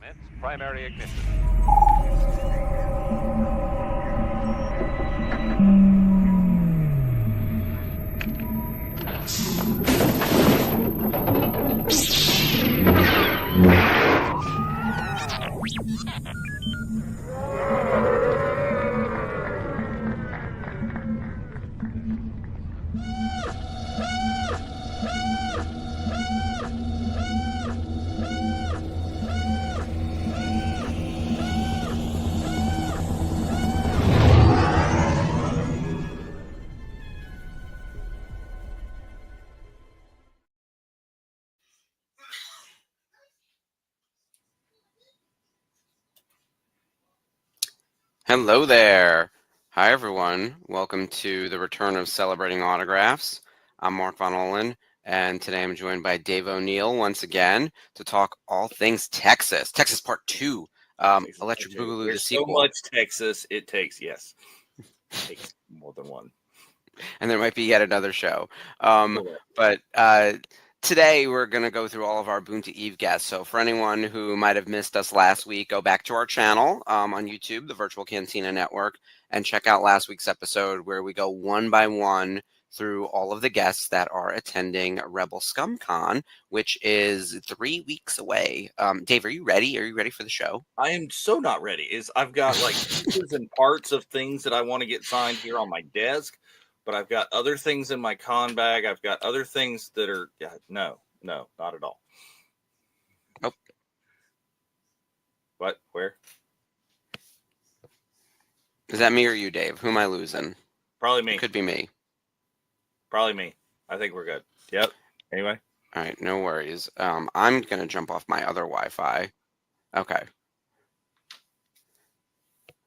Commence primary ignition. Hello there. Hi, everyone. Welcome to the return of Celebrating Autographs. I'm Mark Von Olen, and today I'm joined by Dave O'Neill once again to talk all things Texas. Texas Part 2, Electric Boogaloo, There's the sequel. so much Texas, it takes more than one. And there might be yet another show. But today we're going to go through all of our Boonta Eve guests. So for anyone who might have missed us last week, go back to our channel on YouTube, the Virtual Cantina Network, and check out last week's episode where we go one by one through all of the guests that are attending Rebel Scum Con, which is 3 weeks away. Dave, are you ready? Are you ready for the show? I am so not ready. I've got like pieces and parts of things that I want to get signed here on my desk, but I've got other things in my con bag. I've got other things that are no, not at all. Oh. What? Where? Is that me or you, Dave? Who am I losing? Probably me. It could be me. Probably me. I think we're good. Yep. Anyway. All right, no worries. I'm going to jump off my other Wi-Fi. Okay.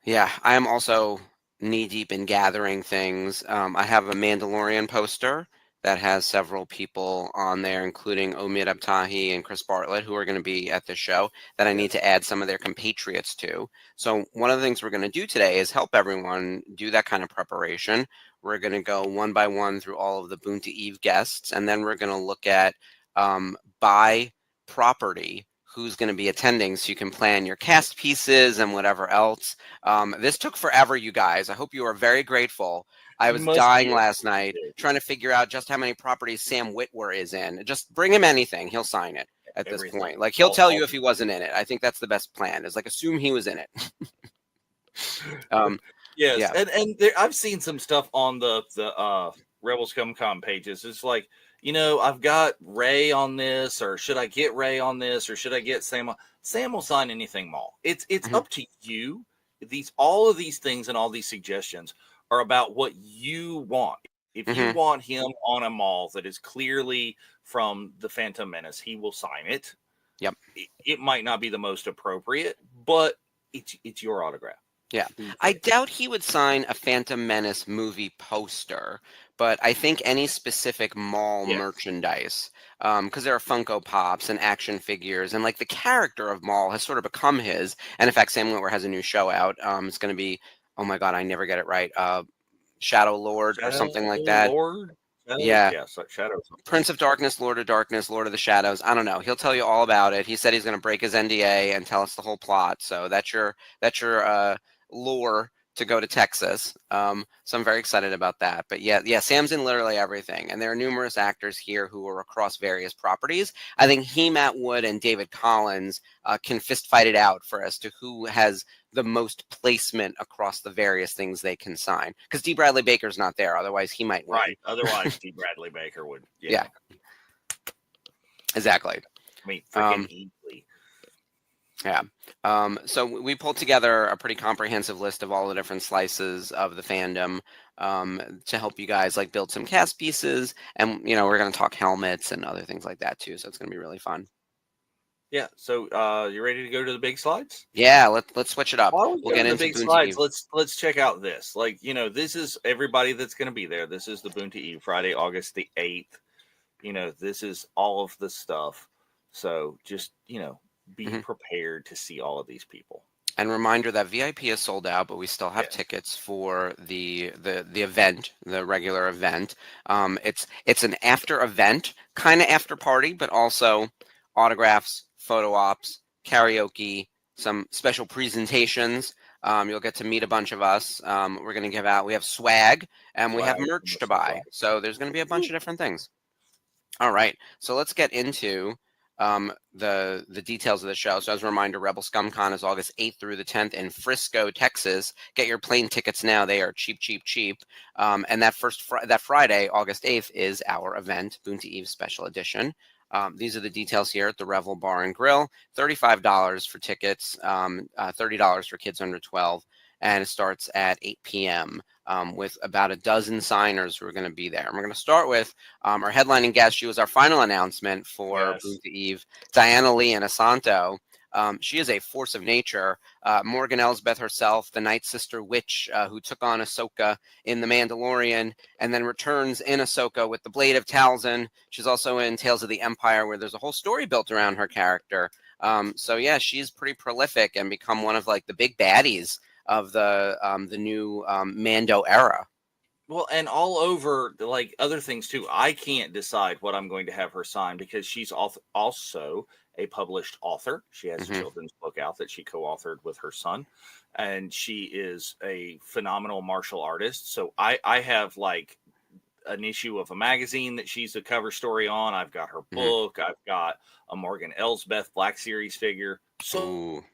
Yeah, I am also knee-deep in gathering things. I have a Mandalorian poster that has several people on there, including Omid Abtahi and Chris Bartlett, who are going to be at the show, that I need to add some of their compatriots to. So one of the things we're going to do today is help everyone do that kind of preparation. We're going to go one by one through all of the Boonta Eve guests, and then we're going to look at by property who's going to be attending so you can plan your cast pieces and whatever else. This took forever, you guys. I hope you are very grateful. I was dying last night trying to figure out just how many properties Sam Witwer is in. Just bring him anything. He'll sign it at this point. Like, he'll tell you if he wasn't in it. I think that's the best plan, is like assume he was in it. Yes. Yeah. And there, I've seen some stuff on the Rebel Scum Con pages. It's like, I've got Ray on this, or should I get Ray on this, or should I get Sam? Sam will sign anything, Maul. It's up to you. All of these things and all these suggestions are about what you want. If you want him on a Maul that is clearly from the Phantom Menace, he will sign it. Yep. It might not be the most appropriate, but it's your autograph. Yeah, I doubt he would sign a Phantom Menace movie poster, but I think any specific mall merchandise, because there are Funko Pops and action figures, and like the character of Maul has sort of become his. And in fact, Sam Witwer has a new show out. It's going to be, oh my God, I never get it right. Shadow Lord or something like that. Lord? Yeah. Shadow. Prince of Darkness, Lord of Darkness, Lord of the Shadows. I don't know. He'll tell you all about it. He said he's going to break his NDA and tell us the whole plot. So that's your lure to go to Texas. So I'm very excited about that. But yeah, Sam's in literally everything. And there are numerous actors here who are across various properties. I think he, Matt Wood, and David Collins can fist fight it out for as to who has the most placement across the various things they can sign. Because D. Bradley Baker's not there. Otherwise, he might win. Right. Otherwise, D. Bradley Baker would. Yeah. Exactly. I mean, freaking easily. Yeah. So we pulled together a pretty comprehensive list of all the different slices of the fandom to help you guys like build some cast pieces. And, we're going to talk helmets and other things like that too. So it's going to be really fun. Yeah. So you ready to go to the big slides? Yeah. Let's switch it up. We'll get into the big slides. Let's check out this. Like, this is everybody that's going to be there. This is the Boonta Eve Friday, August the 8th. This is all of the stuff. So just, be prepared to see all of these people. And reminder that VIP is sold out, but we still have tickets for the event, the regular event. It's an after event, kind of after party, but also autographs, photo ops, karaoke, some special presentations. You'll get to meet a bunch of us. We're going to give out, we have swag, and we have Swag, merch to promotional buy. swag. So there's going to be a bunch of different things. All right, so let's get into the details of the show. So as a reminder, Rebel Scum Con is August 8th through the 10th in Frisco, Texas. Get your plane tickets now; they are cheap, cheap, cheap. And that Friday, August 8th, is our event, Boonta Eve Special Edition. These are the details here at the Revel Bar and Grill. $35 for tickets, $30 for kids under 12, and it starts at 8 p.m. With about a dozen signers who are going to be there. And we're going to start with our headlining guest. She was our final announcement for Yes. Boonta Eve, Diana Lee Inosanto. She is a force of nature. Morgan Elsbeth herself, the Night Sister witch who took on Ahsoka in The Mandalorian and then returns in Ahsoka with the Blade of Talzin. She's also in Tales of the Empire, where there's a whole story built around her character. So yeah, she's pretty prolific and become one of like the big baddies of the new Mando era. Well, and all over, like other things too. I can't decide what I'm going to have her sign because she's also a published author. She has a Mhm. children's book out that she co-authored with her son, and she is a phenomenal martial artist. So I have like an issue of a magazine that she's a cover story on. I've got her Mhm. book. I've got a Morgan Elsbeth Black Series figure. Ooh.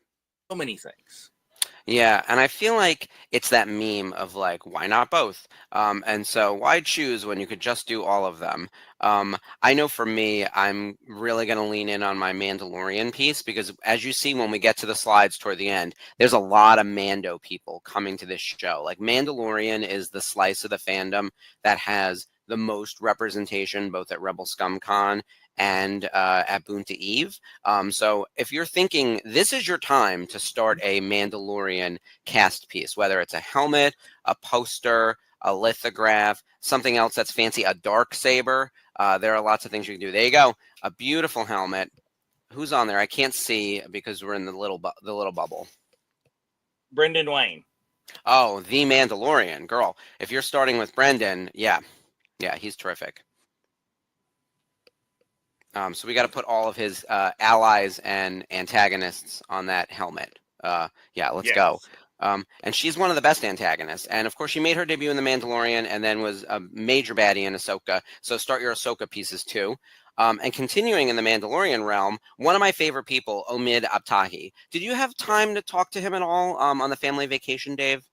So many things. Yeah, and I feel like it's that meme of like, why not both? And so why choose when you could just do all of them? I know for me, I'm really going to lean in on my Mandalorian piece because as you see when we get to the slides toward the end, there's a lot of Mando people coming to this show. Like Mandalorian is the slice of the fandom that has the most representation both at Rebel Scum Con and at Boonta Eve. So if you're thinking this is your time to start a Mandalorian cast piece, whether it's a helmet, a poster, a lithograph, something else that's fancy, a dark saber, there are lots of things you can do. There you go, a beautiful helmet. Who's on there? I can't see because we're in the little bubble. Brendan Wayne. Oh, the Mandalorian girl. If you're starting with Brendan, yeah, he's terrific. So we got to put all of his allies and antagonists on that helmet. Yeah, let's go. Yes. And she's one of the best antagonists. And of course, she made her debut in The Mandalorian and then was a major baddie in Ahsoka. So start your Ahsoka pieces too. And continuing in the Mandalorian realm, one of my favorite people, Omid Abtahi. Did you have time to talk to him at all on the family vacation, Dave?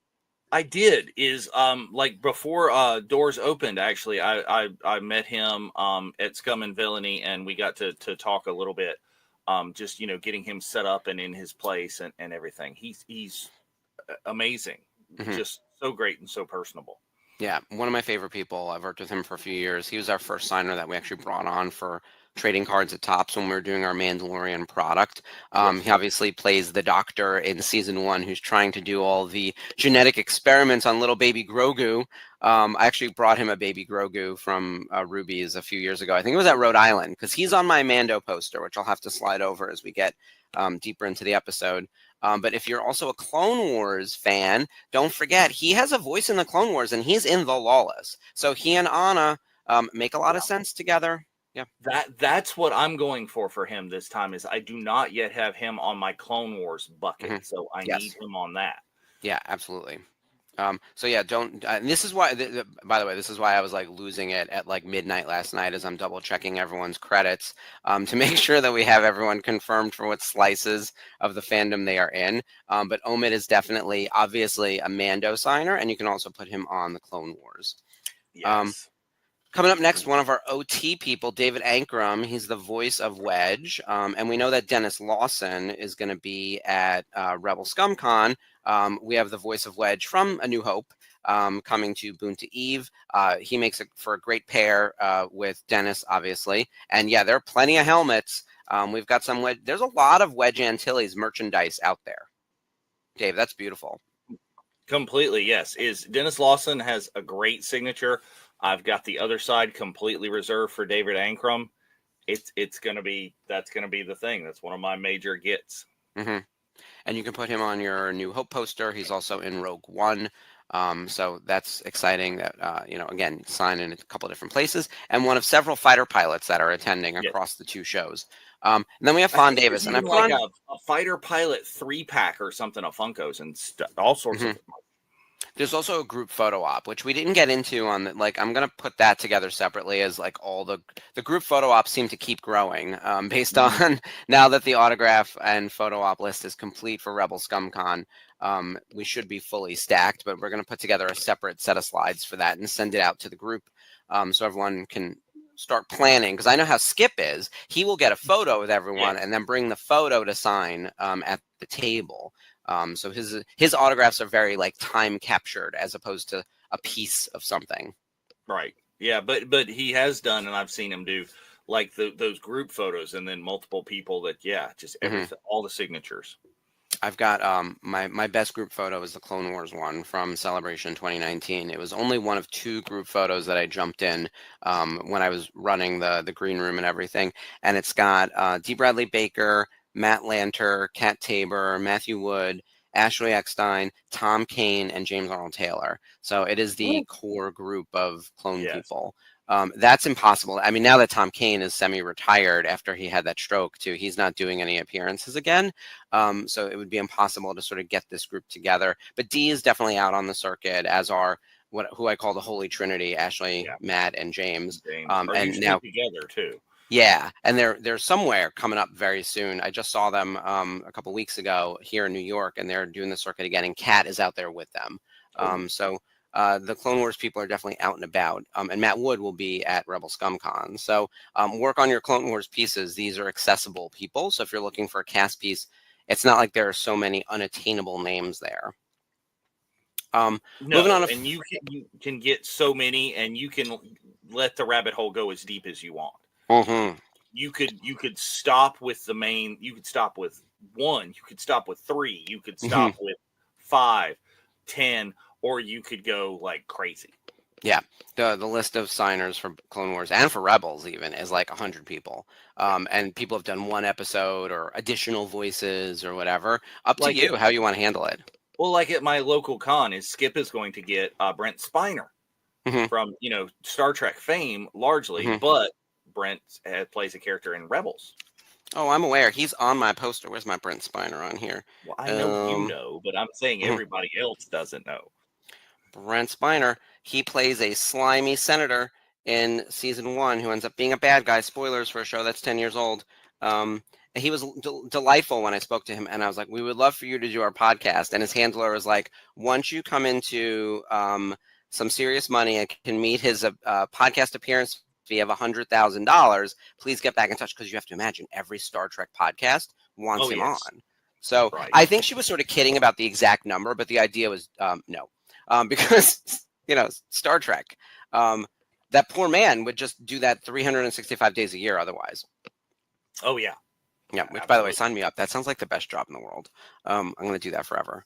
I did is like before doors opened actually I met him at Scum and Villainy and we got to talk a little bit just getting him set up and in his place and everything. He's amazing. Mhm. Just so great and so personable. Yeah, one of my favorite people. I've worked with him for a few years. He was our first signer that we actually brought on for trading cards at Tops when we were doing our Mandalorian product. Yes. He obviously plays the doctor in season 1 who's trying to do all the genetic experiments on little baby Grogu. I actually brought him a baby Grogu from Ruby's a few years ago. I think it was at Rhode Island because he's on my Mando poster, which I'll have to slide over as we get deeper into the episode. But if you're also a Clone Wars fan, don't forget he has a voice in the Clone Wars and he's in The Lawless. So he and Anna make a lot of sense together. Yeah. That's what I'm going for him this time is I do not yet have him on my Clone Wars bucket. Mhm. So I Yes. need him on that. Yeah, absolutely. So yeah, don't. And this is why. By the way, this is why I was like losing it at like midnight last night as I'm double checking everyone's credits to make sure that we have everyone confirmed for what slices of the fandom they are in. But Omid is definitely, obviously, a Mando signer, and you can also put him on the Clone Wars. Yes. Coming up next, one of our OT people, David Ankrum. He's the voice of Wedge. And we know that Dennis Lawson is going to be at Rebel Scum Con. We have the voice of Wedge from A New Hope coming to Boonta Eve. He makes it for a great pair with Dennis, obviously. And yeah, there are plenty of helmets. We've got some Wedge. There's a lot of Wedge Antilles merchandise out there. Dave, that's beautiful. Completely, yes. Is Dennis Lawson has a great signature. I've got the other side completely reserved for David Ankrum. That's gonna be the thing. That's one of my major gets. Mm-hmm. And you can put him on your New Hope poster. He's also in Rogue One. So that's exciting that, again, sign in a couple of different places and one of several fighter pilots that are attending Yes. across the two shows. And then we have I Fawn think Davis, there's and I even put like on. a fighter pilot 3-pack or something of Funkos and all sorts Mhm. of. There's also a group photo op, which we didn't get into on the, like, I'm gonna put that together separately as like all the group photo ops seem to keep growing based Mhm. on now that the autograph and photo op list is complete for Rebel Scum Con. We should be fully stacked, but we're gonna put together a separate set of slides for that and send it out to the group so everyone can start planning. Because I know how Skip is. He will get a photo with everyone and Yes. then bring the photo to sign at the table. So his autographs are very like time captured as opposed to a piece of something. Right. Yeah, but he has done, and I've seen him do like those group photos, and then multiple people that just Hmm. everything, all the signatures. I've got my best group photo is the Clone Wars one from Celebration 2019. It was only one of two group photos that I jumped in when I was running the green room and everything, and it's got D. Bradley Baker, Matt Lanter, Kat Tabor, Matthew Wood, Ashley Eckstein, Tom Kane, and James Arnold Taylor. So it is the core group of clone Yes. people. That's impossible. I mean, now that Tom Kane is semi-retired after he had that stroke too, he's not doing any appearances again. So it would be impossible to sort of get this group together. But D is definitely out on the circuit, as are who I call the Holy Trinity: Ashley, Yeah. Matt, and James. James, are And usually now, together too. yeah, and they're somewhere coming up very soon. I just saw them a couple weeks ago here in New York, and they're doing the circuit again. And Kat is out there with them. Oh. So the Clone Wars people are definitely out and about. And Matt Wood will be at Rebel Scum Con. So work on your Clone Wars pieces. These are accessible people. So if you're looking for a cast piece, it's not like there are so many unattainable names there. Moving on No, to and you can get so many, and you can let the rabbit hole go as deep as you want. Mhm. You could stop with the main. You could stop with one. You could stop with three. You could Mhm. stop with 5, 10, or you could go like crazy. Yeah, the list of signers for Clone Wars and for Rebels even is like 100 people. Yeah. And people have done one episode or additional voices or whatever. Up to Like it, you how you want to handle it. well, like at my local con, is Skip is going to get Brent Spiner Hmm. from Star Trek fame largely, Hmm. but Brent plays a character in Rebels. Oh, I'm aware. He's on my poster. Where's my Brent Spiner on here? Well, I know you Um, know, but I'm saying mhm. everybody else doesn't know. Brent Spiner. He plays a slimy senator in season 1 who ends up being a bad guy. Spoilers for a show that's 10 years old. And he was delightful when I spoke to him, and I was like, "We would love for you to do our podcast." And his handler was like, "Once you come into some serious money and can meet his podcast appearance fee of $100,000, please get back in touch because you have to imagine every Star Trek podcast wants Oh him on." yes, So right. I think she was sort of kidding about the exact number, but the idea was no, because Star Trek. That poor man would just do that 365 days a year otherwise. Oh yeah, Yeah, which by the way, absolutely. sign me up. That sounds like the best job in the world. I'm going to do that forever.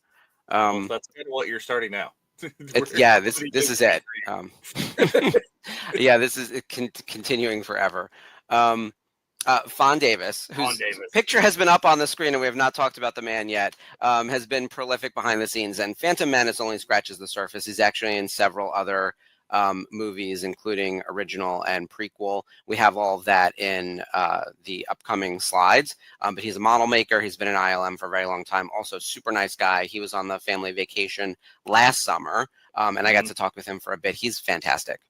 Well, Um, that's kind of what you're starting now. yeah, What are you this doing is for it. free? Yeah, this is it continuing forever. Um, Fawn Davis, On whose Davis. picture has been up on the screen and we have not talked about the man yet, has been prolific behind the scenes. And Phantom Menace only scratches the surface. He's actually in several other movies, including original and prequel. We have all of that in the upcoming slides. But he's a model maker. He's been in ILM for a very long time. Also, super nice guy. He was on the family vacation last summer, and I got to talk with him for a bit. He's fantastic.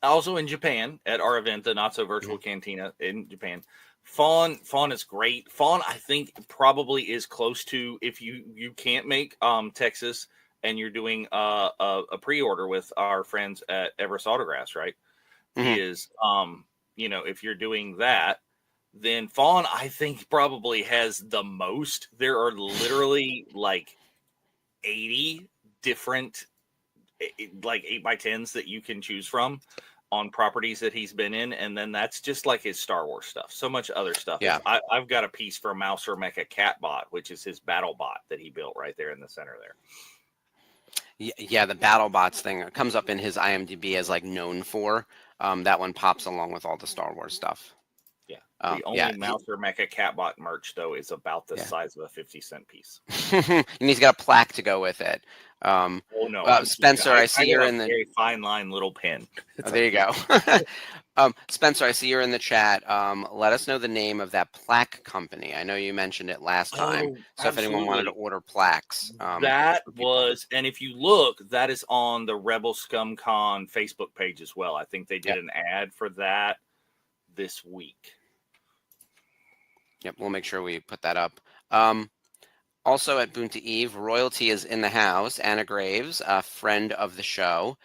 Also in Japan at our event, the Not So Virtual Cantina in Japan. Fawn is great. Fawn, I think, probably is close to, if you can't make Texas and you're doing a pre-order with our friends at Everest Autographs, right? Mm-hmm. Is if you're doing that, then Fawn, I think, probably has the most. There are literally like 80 different like 8x10s that you can choose from on properties that he's been in, and then that's just like his Star Wars stuff. So much other stuff. Yeah. I've got a piece for Mouser Mecha Catbot, which is his battle bot that he built right there in the center there. Yeah, the BattleBots thing comes up in his IMDb as like known for. That one pops along with all the Star Wars stuff. Yeah. The Yeah, only Mouser Mecha Catbot merch, though, is about the yeah. size of a 50-cent piece. And he's got a plaque to go with it. Oh no, I'm Spencer, I see I you're got in a the. very fine line little pen. Oh, It's a there you go. Spencer, I see you're in the chat. Let us know the name of that plaque company. I know you mentioned it last time. Oh, So if anyone wanted to absolutely. order plaques, That for people. was, and if you look, that is on the Rebel Scum Con Facebook page as well. I think they did Yep. an ad for that this week. Yep, we'll make sure we put that up. Also at Boonta Eve, royalty is in the house. Anna Graves, a friend of the show.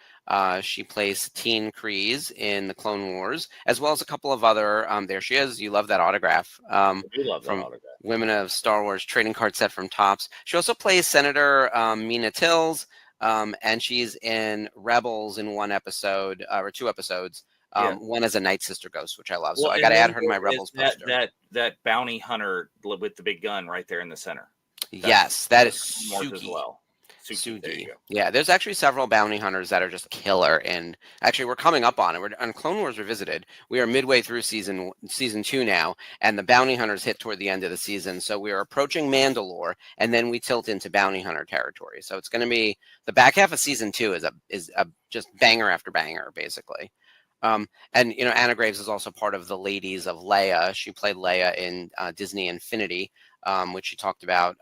She plays Satine Kryze in the Clone Wars, as well as a couple of other. There she is. You love that autograph. I do love that From autograph. Women of Star Wars trading card set from Topps. She also plays Senator Mina Tills, and she's in Rebels in one episode or two episodes. Yeah. One as a Night Sister ghost, which I love. So Well, I got and to then add her to my there is Rebels poster. that bounty hunter with the big gun right there in the center. Yes, that is Wars as Suki. well. Suki. There you go. Yeah, there's actually several bounty hunters that are just killer. And actually, we're coming up on it. We're on Clone Wars Revisited. We are midway through season 2 now, and the bounty hunters hit toward the end of the season. So we are approaching Mandalore, and then we tilt into bounty hunter territory. So it's going to be the back half of season 2 is a just banger after banger, basically. And Anna Graves is also part of the Ladies of Leia. She played Leia in Disney Infinity, which she talked about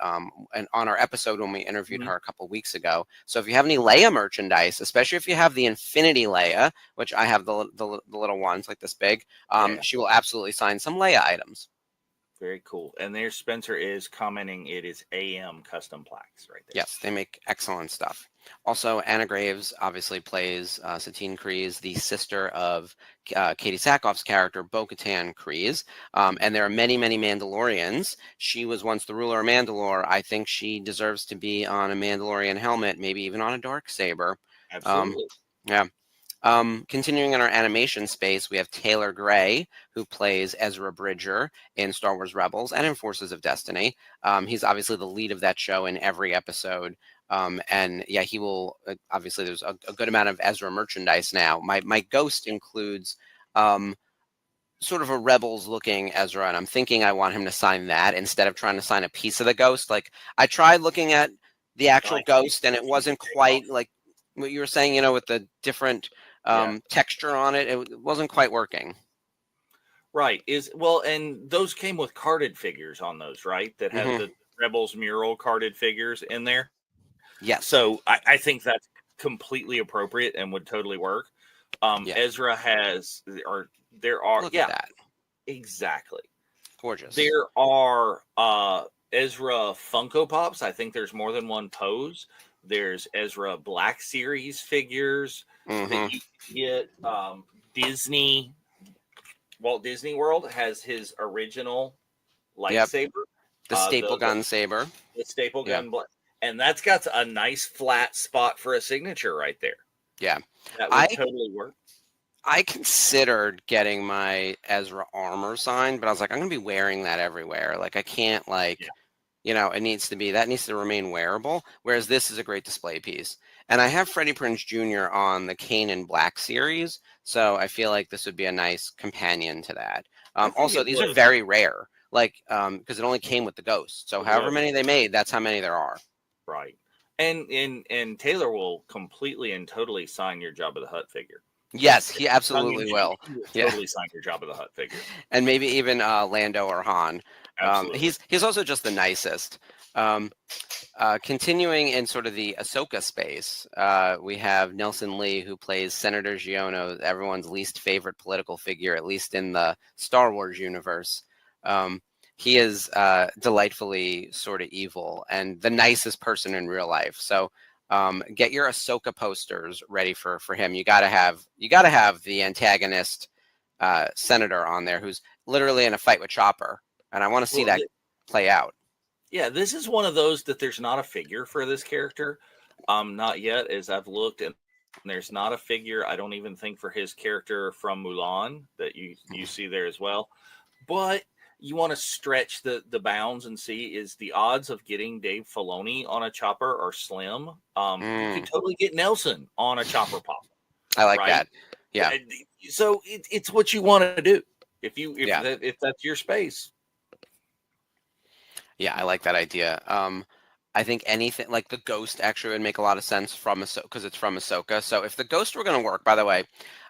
and on our episode when we interviewed her a couple weeks ago. So if you have any Leia merchandise, especially if you have the Infinity Leia, which I have the little ones like this big, she will absolutely sign some Leia items. Very cool. And there Spencer is commenting it is AM custom plaques right there. Yes, they make excellent stuff. Also, Anna Graves obviously plays Satine Kryze, the sister of Katie Sackhoff's character, Bo-Katan Kryze. And there are many, many Mandalorians. She was once the ruler of Mandalore. I think she deserves to be on a Mandalorian helmet, maybe even on a Darksaber. Absolutely. Yeah. Continuing in our animation space, we have Taylor Gray, who plays Ezra Bridger in Star Wars Rebels and in Forces of Destiny. He's obviously the lead of that show in every episode. And yeah, he will obviously there's a good amount of Ezra merchandise now. My ghost includes sort of a Rebels looking Ezra, and I'm thinking I want him to sign that instead of trying to sign a piece of the ghost. Like I tried looking at the actual ghost, and it wasn't quite like what you were saying, with the different texture on it. It wasn't quite working. Right. And those came with carded figures on those, right? That have the Rebels mural carded figures in there. Yes. So I think that's completely appropriate and would totally work. Ezra has, or there are, Look at that. Exactly. Gorgeous. There are Ezra Funko Pops. I think there's more than one pose. There's Ezra Black Series figures that you get. Walt Disney World has his original lightsaber. The staple gun saber. The staple gun. And that's got a nice flat spot for a signature right there. Yeah. That would totally work. I considered getting my Ezra armor signed, but I was like, I'm going to be wearing that everywhere. Like, I can't, it needs to remain wearable, whereas this is a great display piece. And I have Freddie Prinze Jr. on the Kanan Black series, so I feel like this would be a nice companion to that. Also, these are very rare, because it only came with the Ghost. So however many they made, that's how many there are. Right. And Taylor will completely and totally sign your Jabba the Hutt figure. Yes, he absolutely will. Totally sign your Jabba the Hutt figure. And maybe even Lando or Han. Absolutely. He's also just the nicest. Continuing in sort of the Ahsoka space, we have Nelson Lee, who plays Senator Giono, everyone's least favorite political figure, at least in the Star Wars universe. He is delightfully sort of evil and the nicest person in real life. So get your Ahsoka posters ready for him. You gotta have the antagonist senator on there who's literally in a fight with Chopper, and I want to see that play out. Yeah, this is one of those that there's not a figure for this character, not yet. As I've looked, and there's not a figure. I don't even think for his character from Mulan that you see there as well. But you want to stretch the bounds and see is the odds of getting Dave Filoni on a chopper are slim. You could totally get Nelson on a chopper pop. I like that. Yeah. So it's what you want to do. Yeah. If that's your space. Yeah, I like that idea. I think anything like the ghost actually would make a lot of sense from Ahsoka because it's from Ahsoka. So if the ghost were going to work, by the way,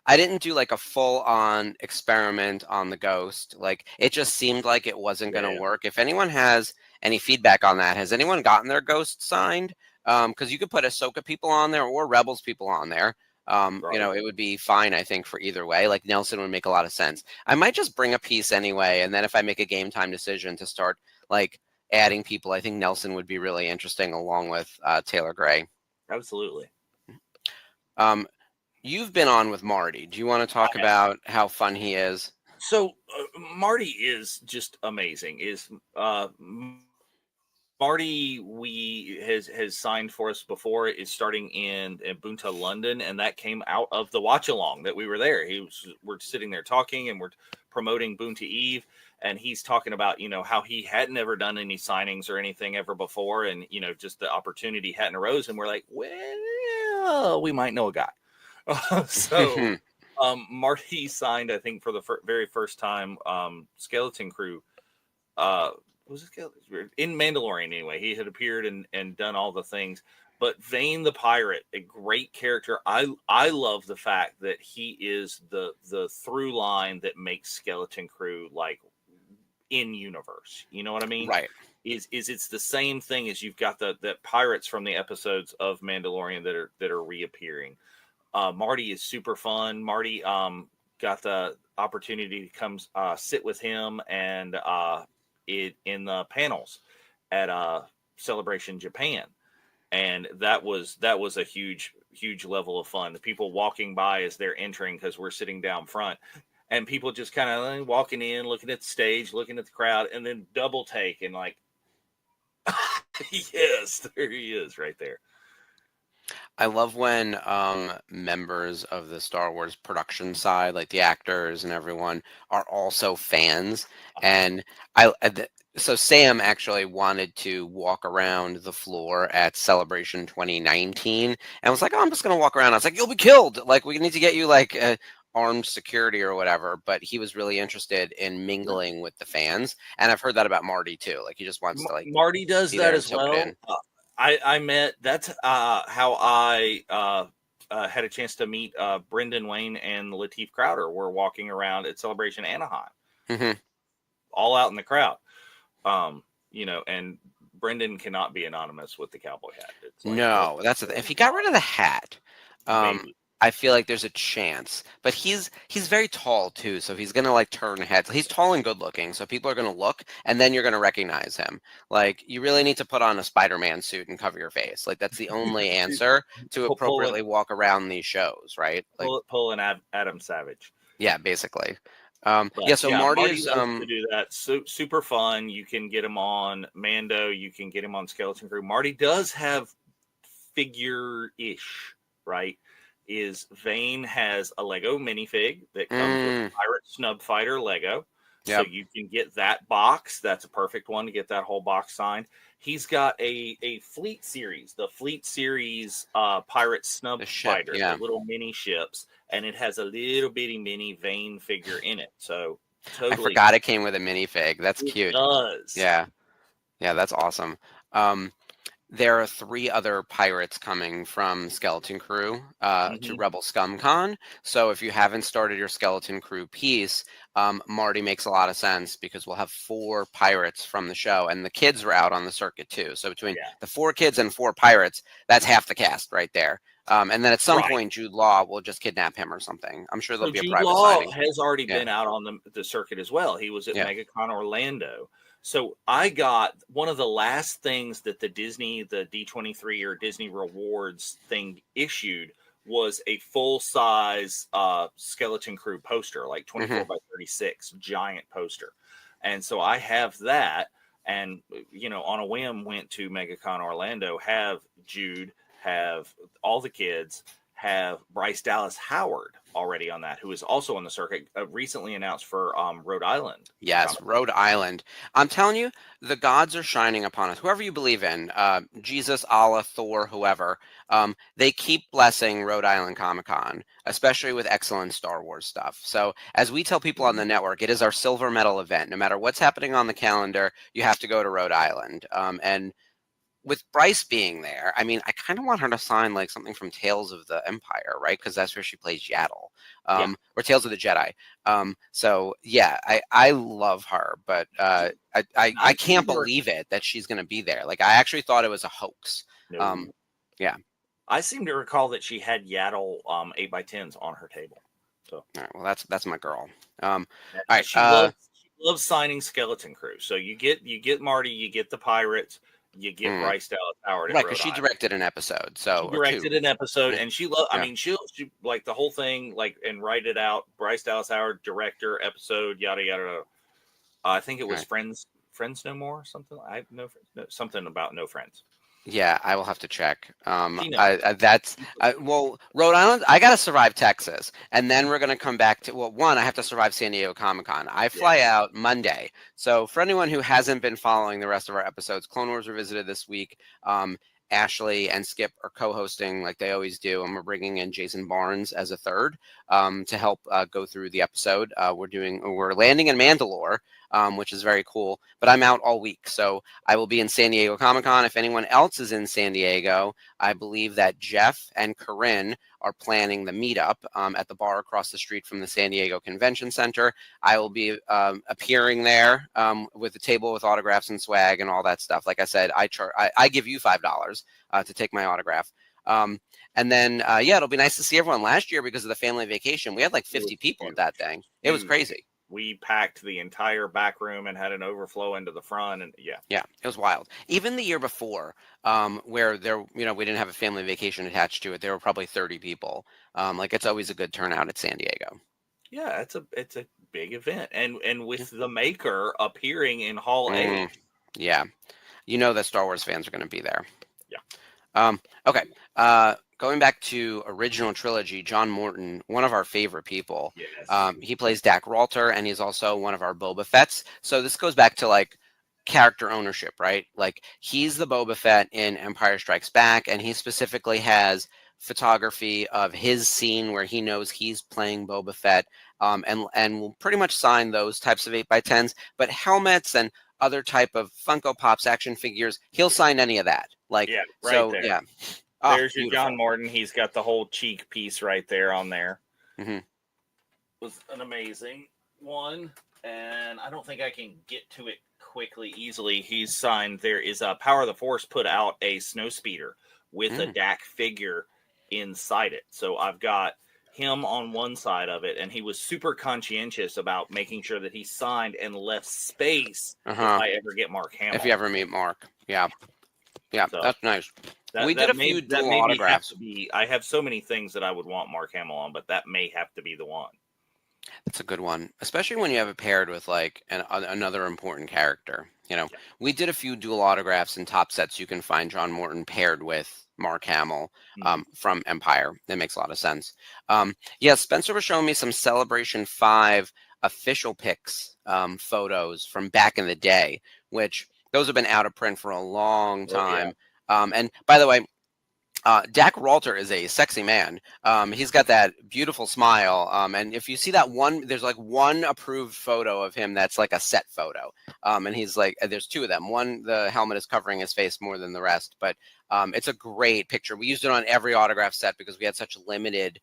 I didn't do like a full-on experiment on the ghost. Like it just seemed like it wasn't going to Yeah, work. If anyone has any feedback on that, has anyone gotten their ghost signed? Because you could put Ahsoka people on there or Rebels people on there. right. It would be fine, I think, for either way. Like Nelson would make a lot of sense. I might just bring a piece anyway, and then if I make a game time decision to start like adding people, I think Nelson would be really interesting along with Taylor Gray. Absolutely. Um, you've been on with Marty. Do you want to talk about how fun he is? So Marty is just amazing. Is Marty we has signed for us before, is starting in Boonta, London, and that came out of the watch along that we were there. We're sitting there talking and we're promoting Boonta Eve, and he's talking about how he hadn't ever done any signings or anything ever before, and just the opportunity hadn't arose, and we're like, well, we might know a guy. So Marty signed, I think, for the very first time, Skeleton Crew. Was it in Mandalorian anyway? He had appeared and done all the things. But Vane the Pirate, a great character. I love the fact that he is the through line that makes Skeleton Crew like in universe. You know what I mean? Right. Is it's the same thing as you've got the pirates from the episodes of Mandalorian that are reappearing. Marty is super fun. Marty got the opportunity to come sit with him and in the panels at Celebration Japan, and that was a huge level of fun. The people walking by as they're entering, because we're sitting down front, and people just kind of walking in, looking at the stage, looking at the crowd, and then double take and like, yes, there he is, right there. I love when members of the Star Wars production side, like the actors and everyone, are also fans. And so Sam actually wanted to walk around the floor at Celebration 2019, and was like, "Oh, I'm just gonna walk around." I was like, "You'll be killed! Like, we need to get you like armed security or whatever." But he was really interested in mingling with the fans, and I've heard that about Marty too. Like, he just wants to like Marty does be that there and as soak it well. in. I met, that's how I had a chance to meet Brendan Wayne and Lateef Crowder. We're walking around at Celebration Anaheim, Hmm. all out in the crowd. And Brendan cannot be anonymous with the cowboy hat. It's like, oh, No, that's if he got rid of the hat, um, maybe. I feel like there's a chance. But he's very tall too, so he's gonna like turn heads. He's tall and good looking, so people are gonna look, and then you're gonna recognize him. Like you really need to put on a Spider-Man suit and cover your face. Like that's the only answer to Pulling appropriately walk around these shows, right? Like pulling Adam Savage. yeah, basically. But Yeah. So yeah, Marty Marty is loves to do that. So super fun. You can get him on Mando. You can get him on Skeleton Crew. Marty does have figure-ish, right? Is Vane has a Lego minifig that comes with Pirate Snub Fighter Lego. So Yep. you can get that box. That's a perfect one to get that whole box signed. He's got a Fleet Series, the Fleet Series Pirate Snub The ship. Fighter, the Yeah. little mini ships, and it has a little bitty mini Vane figure in it. So I totally, forgot it came with a minifig. That's it cute. does. Yeah. Yeah, that's awesome. Um, There are three other pirates coming from Skeleton Crew to Hmm. Rebel Scum Con. So if you haven't started your Skeleton Crew piece, Marty makes a lot of sense because we'll have four pirates from the show, and the kids are out on the circuit too. So between Yeah, the four kids and four pirates, that's half the cast right there. And then at some right. point, Jude Law will just kidnap him or something. I'm sure there'll So be a Jude private Law signing. has already Yeah, been out on the circuit as well. He was at yeah. MegaCon Orlando. So I got one of the last things that the D23 or Disney Rewards thing issued was a full size Skeleton Crew poster, like 24 Hmm. by 36, giant poster. And so I have that. And, on a whim, went to MegaCon Orlando, have Jude, have all the kids, have Bryce Dallas Howard already on that, who is also on the circuit, recently announced for Rhode Island. Yes, Rhode Island. I'm telling you, the gods are shining upon us. Whoever you believe in, Jesus, Allah, Thor, whoever, they keep blessing Rhode Island Comic Con, especially with excellent Star Wars stuff. So, as we tell people on the network, it is our silver medal event. No matter what's happening on the calendar, you have to go to Rhode Island. And with Bryce being there, I mean, I kind of want her to sign like something from Tales of the Empire, right? Because that's where she plays Yaddle, or Tales of the Jedi. So yeah, I love her, but I can't believe it that she's going to be there. Like I actually thought it was a hoax. No. Yeah. I seem to recall that she had Yaddle 8x10s on her table. So all right, well, that's my girl. All right, she loves signing Skeleton Crew. So you get Marty, you get the Pirates. You get Bryce Dallas Howard, right? Because she directed an episode, so she directed an episode, and she loved. I mean, she like the whole thing, like and write it out. Bryce Dallas Howard, director, episode, yada yada. I think it was Friends No More, something. Something about No Friends. Yeah, I will have to check. Well, Rhode Island. I gotta survive Texas, and then we're gonna come back to. Well, one, I have to survive San Diego Comic Con. I fly out Monday. So for anyone who hasn't been following the rest of our episodes, Clone Wars Revisited this week. Ashley and Skip are co-hosting like they always do, and we're bringing in Jason Barnes as a third to help go through the episode. We're landing in Mandalore, which is very cool. But I'm out all week, so I will be in San Diego Comic Con. If anyone else is in San Diego, I believe that Jeff and Corinne are planning the meetup at the bar across the street from the San Diego Convention Center. I will be appearing there with a table with autographs and swag and all that stuff. Like I said, I give you $5 to take my autograph. And then, it'll be nice to see everyone. Last year, because of the family vacation, we had like 50 people at that thing. It was crazy. We packed the entire back room and had an overflow into the front, and yeah, it was wild. Even the year before, where there, we didn't have a family vacation attached to it, there were probably 30 people. Like it's always a good turnout at San Diego. Yeah, it's a big event, and with the Maker appearing in Hall A. Yeah, that Star Wars fans are going to be there. Yeah. Okay. Going back to original trilogy, John Morton, one of our favorite people. Yes. He plays Dak Ralter, and he's also one of our Boba Fetts. So this goes back to like character ownership, right? Like he's the Boba Fett in Empire Strikes Back, and he specifically has photography of his scene where he knows he's playing Boba Fett, and will pretty much sign those types of 8x10s. But helmets and other type of Funko Pops, action figures, he'll sign any of that. Like there. Yeah. There's your John Morton. He's got the whole cheek piece right there on there. Mm-hmm. It was an amazing one, and I don't think I can get to it easily. He's signed. There is a Power of the Force put out a snow speeder with a Dak figure inside it. So I've got him on one side of it, and he was super conscientious about making sure that he signed and left space if I ever get Mark Hamill. If you ever meet Mark. Yeah, so that's nice. We did a few dual autographs. I have so many things that I would want Mark Hamill on, but that may have to be the one. That's a good one, especially when you have it paired with like another important character. We did a few dual autographs and top sets. You can find John Morton paired with Mark Hamill from Empire. That makes a lot of sense. Spencer was showing me some Celebration 5 official pics, photos from back in the day, which those have been out of print for a long time. And by the way, Dak Ralter is a sexy man. He's got that beautiful smile. And if you see that one, there's like one approved photo of him that's like a set photo. And he's like, there's two of them. One, the helmet is covering his face more than the rest. But it's a great picture. We used it on every autograph set because we had such limited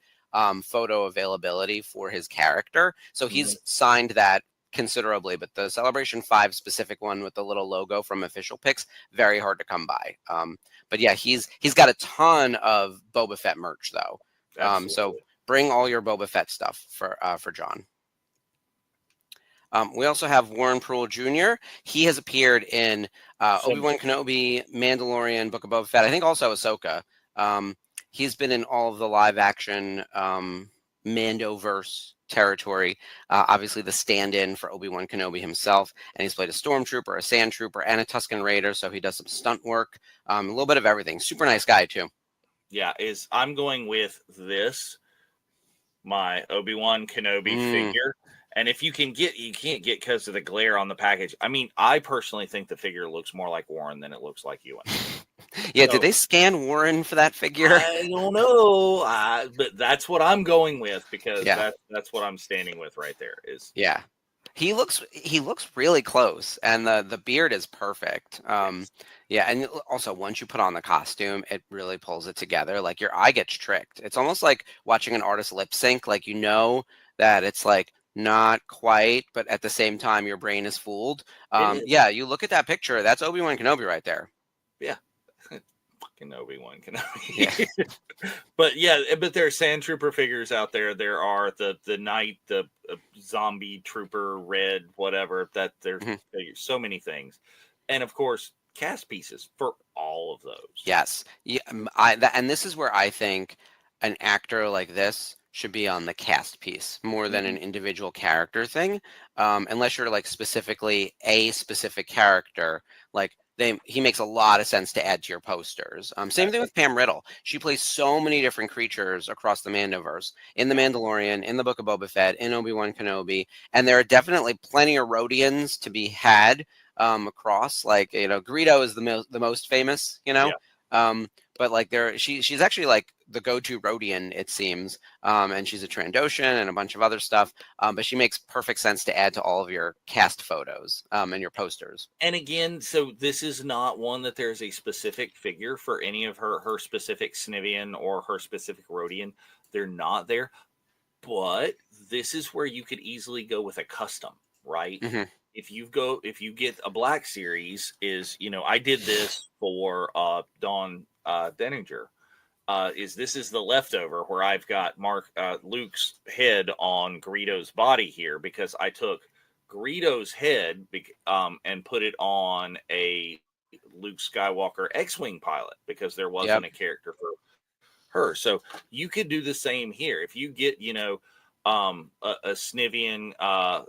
photo availability for his character. So he's signed that considerably, but the Celebration 5 specific one with the little logo from official pics, very hard to come by. But yeah, he's got a ton of Boba Fett merch though. So bring all your Boba Fett stuff for John. We also have Warren Pruill Jr. He has appeared in Obi-Wan Kenobi, Mandalorian, Book of Boba Fett. I think also Ahsoka. He's been in all of the live action Mandoverse territory. Obviously the stand-in for Obi-Wan Kenobi himself, and he's played a stormtrooper, a sand trooper, and a Tusken Raider, so he does some stunt work, a little bit of everything. Super nice guy too. Yeah, is I'm going with this, my Obi-Wan Kenobi Mm. figure. And if you can't get because of the glare on the package. I mean, I personally think the figure looks more like Warren than it looks like Ewan. Yeah, did So they scan Warren for that figure? I don't know, but that's what I'm going with because Yeah, that's what I'm standing with right there. Is yeah. He looks really close, and the beard is perfect. yes, Yeah, and also once you put on the costume, it really pulls it together. Like your eye gets tricked. It's almost like watching an artist lip sync. Like you know that it's like not quite, but at the same time your brain is fooled. it is. Yeah, you look at that picture. That's Obi-Wan Kenobi right there. Yeah, fucking Obi-Wan Yeah. Kenobi. But yeah, but there are sand trooper figures out there. There are the knight, the zombie trooper, red, whatever. That there's Mhm. so many things, and of course cast pieces for all of those. Yes. Yeah, and this is where I think an actor like this should be on the cast piece more than Mhm. an individual character thing. Unless you're like specifically a specific character, like he makes a lot of sense to add to your posters. Same thing with Pam Riddle. She plays so many different creatures across the Mandoverse, in The Yeah, Mandalorian, in the Book of Boba Fett, in Obi-Wan Kenobi, and there are definitely plenty of Rhodians to be had across. Like Greedo is the most famous. yeah. Um, but like she's actually like the go-to Rhodian, it seems. And she's a Trandoshan and a bunch of other stuff. But she makes perfect sense to add to all of your cast photos and your posters. And again, so this is not one that there's a specific figure for any of her specific Snivian or her specific Rhodian. They're not there, but this is where you could easily go with a custom, right? Hmm. If you get a Black Series, I did this for Dawn Denninger. This is the leftover where I've got Luke's head on Greedo's body here because I took Greedo's head and put it on a Luke Skywalker X-wing pilot because there Yep. wasn't a character for her. So you could do the same here if you get a Snivian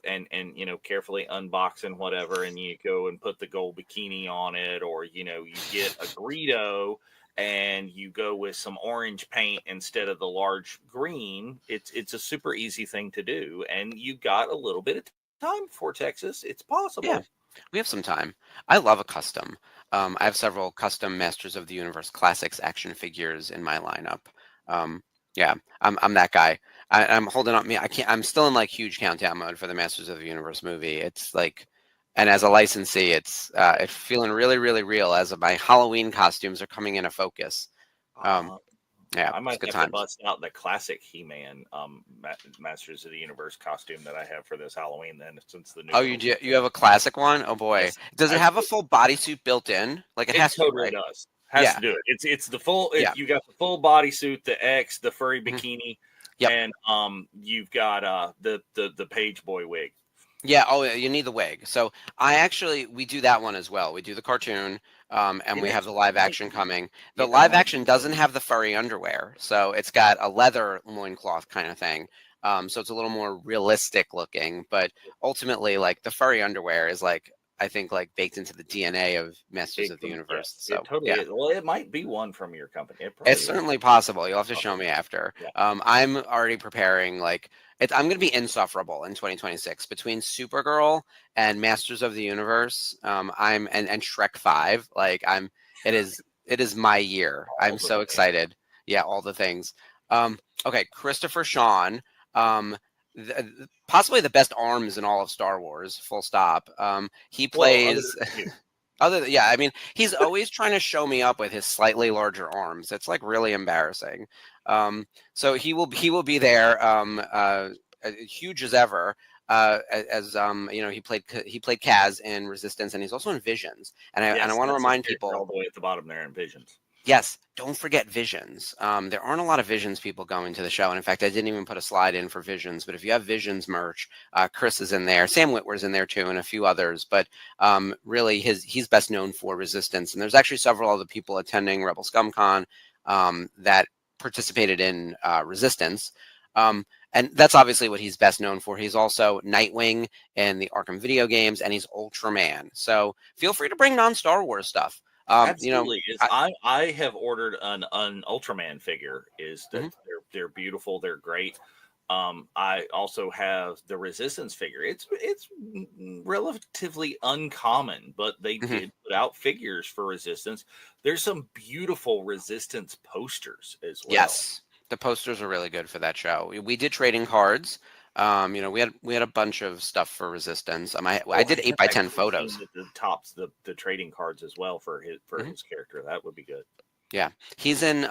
and carefully unbox and whatever, and you go and put the gold bikini on it, or you get a Greedo and you go with some orange paint instead of the large green. It's a super easy thing to do, and you got a little bit of time for Texas. It's Yeah. possible. We have some time. I love a custom. I have several custom Masters of the Universe Classics action figures in my lineup. Um, yeah, I'm that guy. I'm holding up. Me, I can't. I'm still in like huge countdown mode for the Masters of the Universe movie. It's like, and as a licensee, it's feeling really, really real as my Halloween costumes are coming into focus. Um, Uh, yeah, I it's might good have to times. bust out the classic He-Man Masters of the Universe costume that I have for this Halloween. Then, since the new Oh, one you will do. be You have a classic one? Oh boy, yes, does it I, have a full bodysuit built in? Like it it has to, totally right? does. Has Yeah, to do it. It's the full. yeah. You got the full bodysuit, the X, the furry Mhm. bikini, Yep. and you've got the page boy wig. Yeah. Oh, yeah, you need the wig. So we do that one as well. We do the cartoon, and It we have the actually live might action be. coming. The It live might action be. doesn't have the furry underwear, so it's got a leather loincloth kind of thing. So it's a little more realistic looking, but ultimately, like the furry underwear is like I think like baked into the DNA of Masters of the Universe. Yes, it So totally yeah. is. Well, it might be one from your company. It It's probably is. certainly possible. You'll have to show Okay. me after. Yeah. I'm already preparing. Like, I'm going to be insufferable in 2026 between Supergirl and Masters of the Universe. And Shrek 5. Like, it is my year. I'm All the so things. excited. Yeah, all the things. Okay, Christopher Sean. Possibly the best arms in all of Star Wars. Full stop. He Well, other plays. than you. Yeah, I mean, he's always trying to show me up with his slightly larger arms. It's like really embarrassing. So he will be there, huge as ever. As he played Kaz in Resistance, and he's also in Visions. And I Yes, want to that's his remind character all people, the way at the bottom there in Visions. yes, don't forget Visions. There aren't a lot of Visions people going to the show, and in fact, I didn't even put a slide in for Visions. But if you have Visions merch, Chris is in there, Sam Witwer's in there too, and a few others. But really, he's best known for Resistance, and there's actually several other people attending Rebel Scum Con that participated in Resistance. And that's obviously what he's best known for. He's also Nightwing in the Arkham video games, and he's Ultraman. So feel free to bring non-Star Wars stuff. You know, Absolutely. Is I have ordered an Ultraman figure. Is that mhm, they're beautiful. They're great. I also have the Resistance figure. It's relatively uncommon, but they mhm. did put out figures for Resistance. There's some beautiful Resistance posters as well. Yes, the posters are really good for that show. We did trading cards. You know, we had a bunch of stuff for Resistance. I Oh, did and 8 by that 10 cartoon photos. that the tops the trading cards as well for Mhm. his character. That would be good. Yeah, he's in.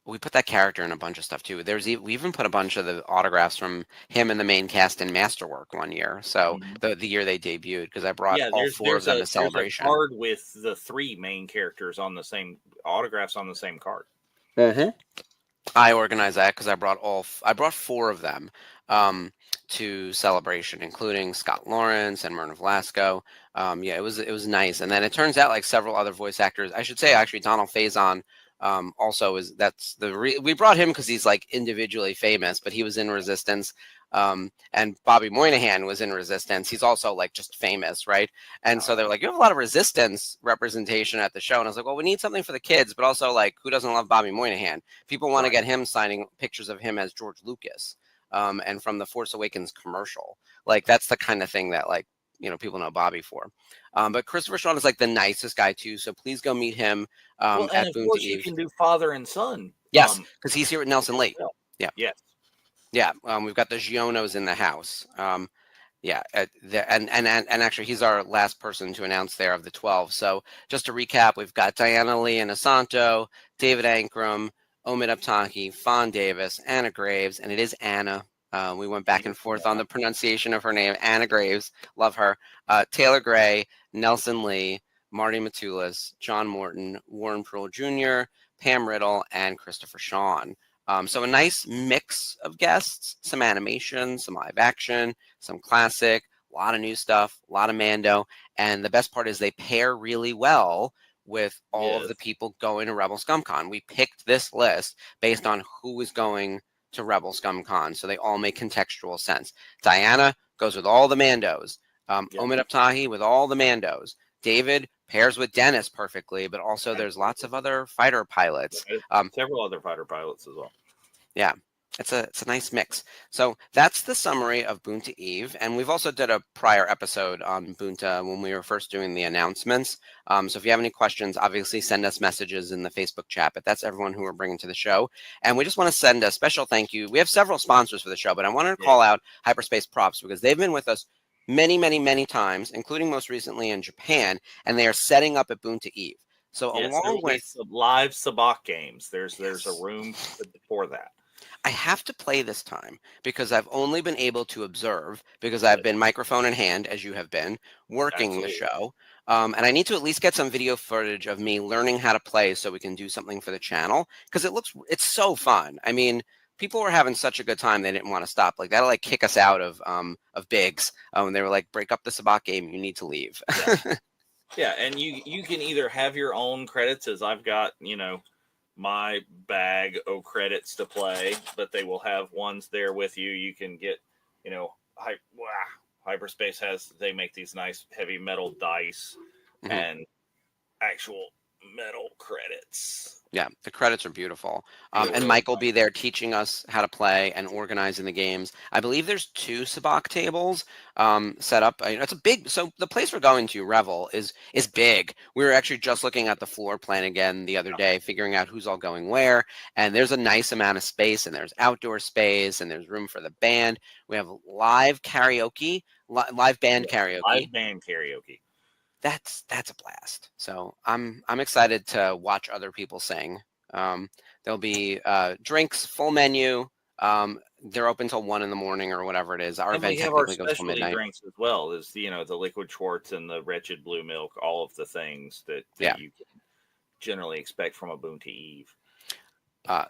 We put that character in a bunch of stuff too. We even put a bunch of the autographs from him and the main cast in Masterwork one year. So Mhm. the year they debuted, because I brought Yeah, all four of them to there's a Celebration. card with the three main characters on the same autographs on the same card. I organized that because I brought four of them to Celebration, including Scott Lawrence and Myrna Velasco. Yeah, it was nice. And then it turns out like several other voice actors. I should say actually Donald Faison also is that's we brought him because he's like individually famous, but he was in Resistance. And Bobby Moynihan was in Resistance. He's also like just famous, right? And so they're like, you have a lot of Resistance representation at the show. And I was like, well, we need something for the kids, but also like, who doesn't love Bobby Moynihan? People want to Right. get him signing pictures of him as George Lucas, and from the Force Awakens commercial. Like that's the kind of thing that like people know Bobby for. But Christopher Sean is like the nicest guy too. So please go meet him Well, and at of Boonta course you Eve. can do father and son Yes, because he's here at Nelson as Lee. well. Yeah, Yes. yeah. We've got the Gionos in the house. Yeah, and actually, he's our last person to announce there of the 12. So just to recap, we've got Diana Lee and Asanto, David Ankrum, Omid Abtahi, Fawn Davis, Anna Graves, and it is Anna. We went back and forth on the pronunciation of her name, Anna Graves. Love her. Taylor Gray, Nelson Lee, Marty Matulis, John Morton, Warren Pearl Jr., Pam Riddle, and Christopher Sean. So a nice mix of guests, some animation, some live action, some classic, a lot of new stuff, a lot of Mando. And the best part is they pair really well with all of the Yes. people going to Rebel Scum Con. We picked this list based on who is going to Rebel Scum Con, so they all make contextual sense. Diana goes with all the Mandos. Yep. Omid Abtahi with all the Mandos. David pairs with Dennis perfectly, but also there's lots of other fighter pilots. Several other fighter pilots as well. Yeah, it's a nice mix. So that's the summary of Boonta Eve, and we've also did a prior episode on Boonta when we were first doing the announcements. So if you have any questions, obviously send us messages in the Facebook chat. But that's everyone who we're bringing to the show, and we just want to send a special thank you. We have several sponsors for the show, but I wanted to call out Hyperspace Props because they've been with us many, many, many times, including most recently in Japan, and they are setting up at Boonta Eve. So Yes, there along will be with some live sabacc games. There's a yes. room for that. I have to play this time because I've only been able to observe because I've Yes, been microphone in hand, as you have been, working the absolutely. show. And I need to at least get some video footage of me learning how to play so we can do something for the channel because it's so fun. I mean, people were having such a good time they didn't want to stop. Like that'll like kick us out of Biggs. And they were like, break up the sabacc game, you need to leave. Yeah. Yeah, and you can either have your own credits, as I've got, my bag of credits to play, but they will have ones there with you. You can get, Hyperspace they make these nice heavy metal dice Mhm. and actual metal credits. Yeah, the credits are beautiful. They're And really Mike will be there teaching us how to play and organizing the games. I believe there's two sabacc tables set up. It's a big. So the place we're going to, Revel, is big. We were actually just looking at the floor plan again the other day, figuring out who's all going where. And there's a nice amount of space, and there's outdoor space, and there's room for the band. We have live karaoke, live band karaoke. live band karaoke. That's a blast. So I'm excited to watch other people sing. There'll be drinks, full menu. They're open till 1 in the morning or whatever it is. Our And we event have our technically goes till specialty midnight. drinks as well, as the liquid Schwartz and the wretched blue milk, all of the things that Yeah, you can generally expect from a Boonta Eve.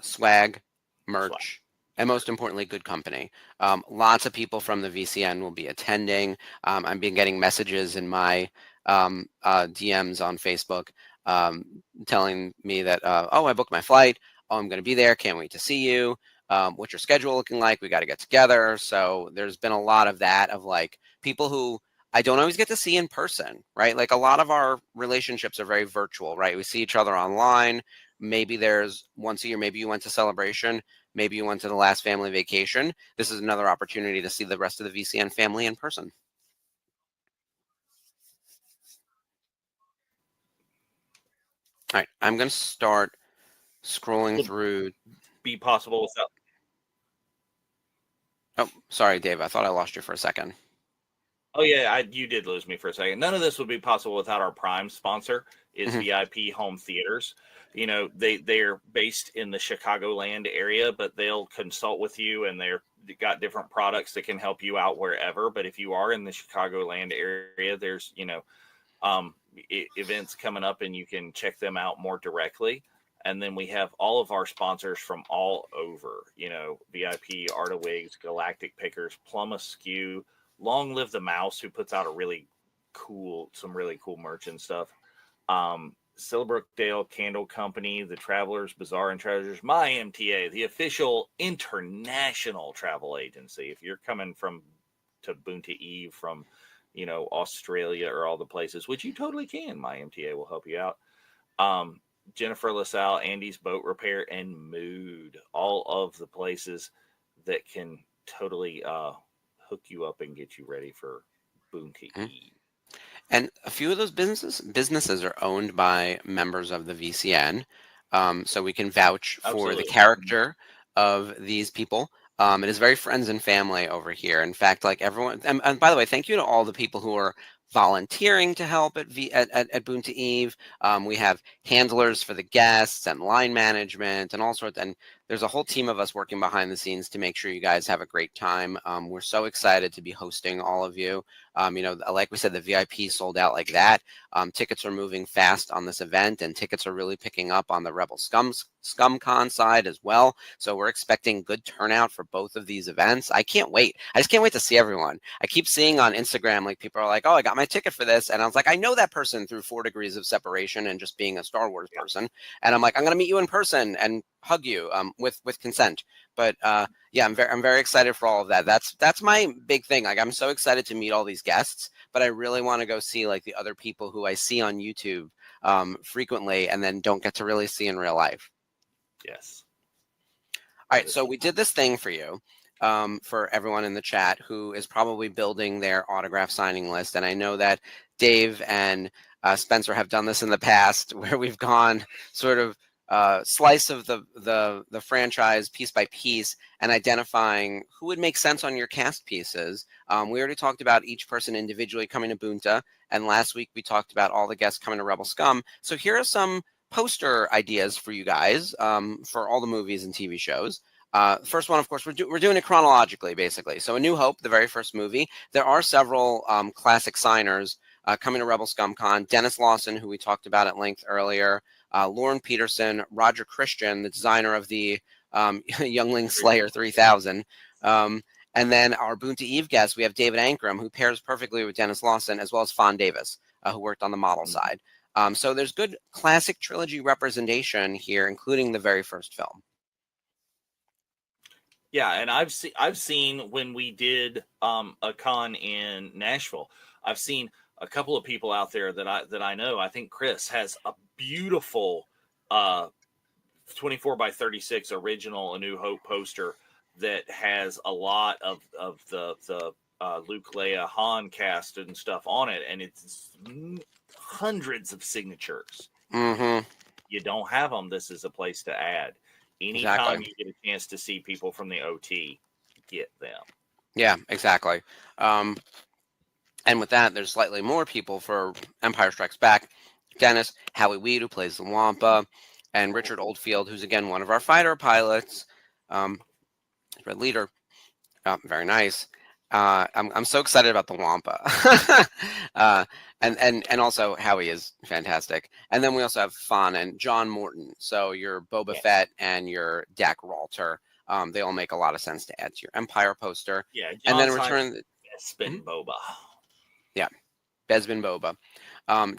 swag, Swag. merch, and most importantly, good company. Lots of people from the VCN will be attending. I've been getting messages in my DMs on Facebook telling me that, oh, I booked my flight. Oh, I'm going to be there. Can't wait to see you. What's your schedule looking like? We got to get together. So there's been a lot of that of like people who I don't always get to see in person, right? Like a lot of our relationships are very virtual, right? We see each other online. Maybe there's once a year, maybe you went to Celebration, maybe you went to the last family vacation. This is another opportunity to see the rest of the VCN family in person. All right, I'm going to start scrolling through. Be possible without. Oh, sorry, Dave. I thought I lost you for a second. Oh yeah, you did lose me for a second. None of this would be possible without our prime sponsor, is VIP Home Theaters. You know, they're based in the Chicagoland area, but they'll consult with you, and they're got different products that can help you out wherever. But if you are in the Chicagoland area, there's events coming up, and you can check them out more directly. And then we have all of our sponsors from all over. You know, VIP, Art of Wigs, Galactic Pickers, Plum Askew, Long Live the Mouse, who puts out some really cool merch and stuff. Silbrookdale Candle Company, the Travelers Bazaar and Treasures, My MTA, the official international travel agency. If you're coming to Boonta Eve from, Australia or all the places, which you totally can, My MTA will help you out. Jennifer LaSalle, Andy's Boat Repair, and Mood, all of the places that can totally hook you up and get you ready for Boonta Eve. And a few of those businesses are owned by members of the VCN, so we can vouch for Absolutely. the character of these people. It is very friends and family over here. In fact, like everyone, and by the way, thank you to all the people who are volunteering to help at Boonta Eve. We have handlers for the guests and line management and all sorts. And there's a whole team of us working behind the scenes to make sure you guys have a great time. We're so excited to be hosting all of you. Like we said, the VIP sold out like that. Tickets are moving fast on this event, and tickets are really picking up on the Rebel Scum Con side as well. So we're expecting good turnout for both of these events. I can't wait. I just can't wait to see everyone. I keep seeing on Instagram, like people are like, "Oh, I got my ticket for this," and I was like, "I know that person through 4 degrees of separation and just being a Star Wars person," and I'm like, "I'm gonna meet you in person and hug you with consent." But yeah, I'm very excited for all of that. That's my big thing. Like, I'm so excited to meet all these guests, but I really want to go see like the other people who I see on YouTube frequently and then don't get to really see in real life. Yes. All right, so we did this thing for you, for everyone in the chat who is probably building their autograph signing list. And I know that Dave and Spencer have done this in the past, where we've gone sort of slice of the franchise piece by piece and identifying who would make sense on your cast pieces. We already talked about each person individually coming to Boonta, and last week we talked about all the guests coming to Rebel Scum. So here are some poster ideas for you guys for all the movies and TV shows. First one, of course, we're doing it chronologically, basically. So A New Hope, the very first movie. There are several classic signers coming to Rebel Scum Con. Dennis Lawson, who we talked about at length earlier. Lauren Peterson, Roger Christian, the designer of the Youngling Slayer 3000. And then our Boonta Eve guest, we have David Ankrum, who pairs perfectly with Dennis Lawson, as well as Fawn Davis, who worked on the model side. So there's good classic trilogy representation here, including the very first film. Yeah, and I've seen when we did a con in Nashville, I've seen a couple of people out there that I know. I think Chris has a beautiful 24 by 36 original A New Hope poster that has a lot of the Luke, Leia, Han cast and stuff on it, and it's hundreds of signatures. Mm-hmm. You don't have them. This is a place to add. Anytime you get a chance to see people from the OT, get them. Yeah, exactly. And with that, there's slightly more people for Empire Strikes Back. Dennis, Howie Weed, who plays the Wampa, and Richard Oldfield, who's again one of our fighter pilots. Red Leader, very nice. I'm so excited about the Wampa. And also Howie is fantastic. And then we also have Fawn and John Morton. So your Boba Fett and your Dak Ralter, they all make a lot of sense to add to your Empire poster. Yeah, John and then return Bespin Boba. Yeah, Bespin Boba.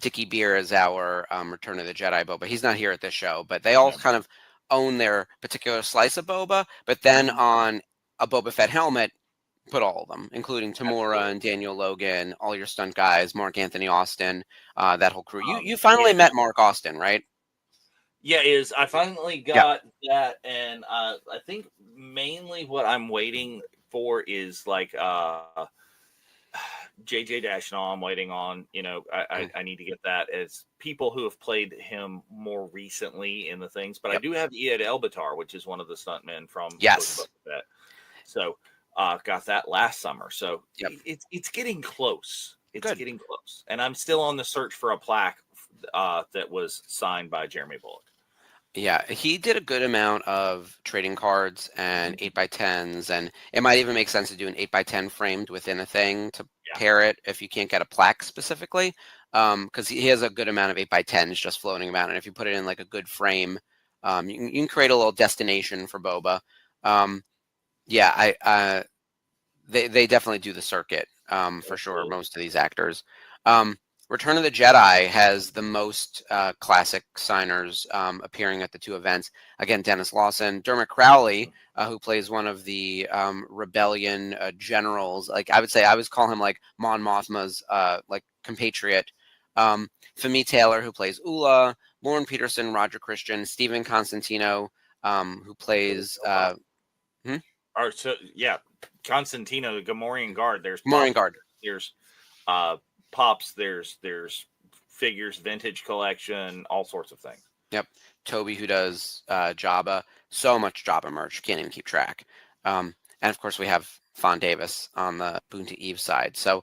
Dickie Beer is our Return of the Jedi Boba. He's not here at this show, but they all kind of own their particular slice of Boba. But then on a Boba Fett helmet, Put all of them, including Tamura Absolutely. and Daniel Logan, all your stunt guys, Mark Anthony Austin, that whole crew. You Yeah, finally met Mark Austin, right? yeah. Is I finally Yeah. got that, and I think mainly what I'm waiting for is like JJ Dashnaw. I'm waiting on. Mhm. I need to get that as people who have played him more recently in the things. But I Yep. do have Ed Elbatar, which is one of the stuntmen from Yes. Book Fett. So got that last summer. So Yep. it's getting close. It's Good. getting close, and I'm still on the search for a plaque that was signed by Jeremy Bullock. Yeah, he did a good amount of trading cards and 8x10s, and it might even make sense to do an 8x10 framed within a thing to Yeah, pair it if you can't get a plaque specifically. Because he has a good amount of 8x10s just floating about, and if you put it in like a good frame, you can create a little destination for Boba. Um, yeah, they definitely do the circuit, for sure. absolutely. Most of these actors. Return of the Jedi has the most classic signers appearing at the two events. Again, Dennis Lawson, Dermot Crowley, who plays one of the rebellion generals. Like I would say, I always call him like Mon Mothma's like compatriot. Femi Taylor, who plays Ula, Lauren Peterson, Roger Christian, Stephen Constantino, who plays hmm? Or so yeah, Constantino, the Gamorrean Guard. There's Maureen Pop. Guard. There's uh, Pops. There's figures, vintage collection, all sorts of things. Yep. Toby, who does Jabba. So much Jabba merch, can't even keep track. And of course, we have Fawn Davis on the Boonta Eve side. So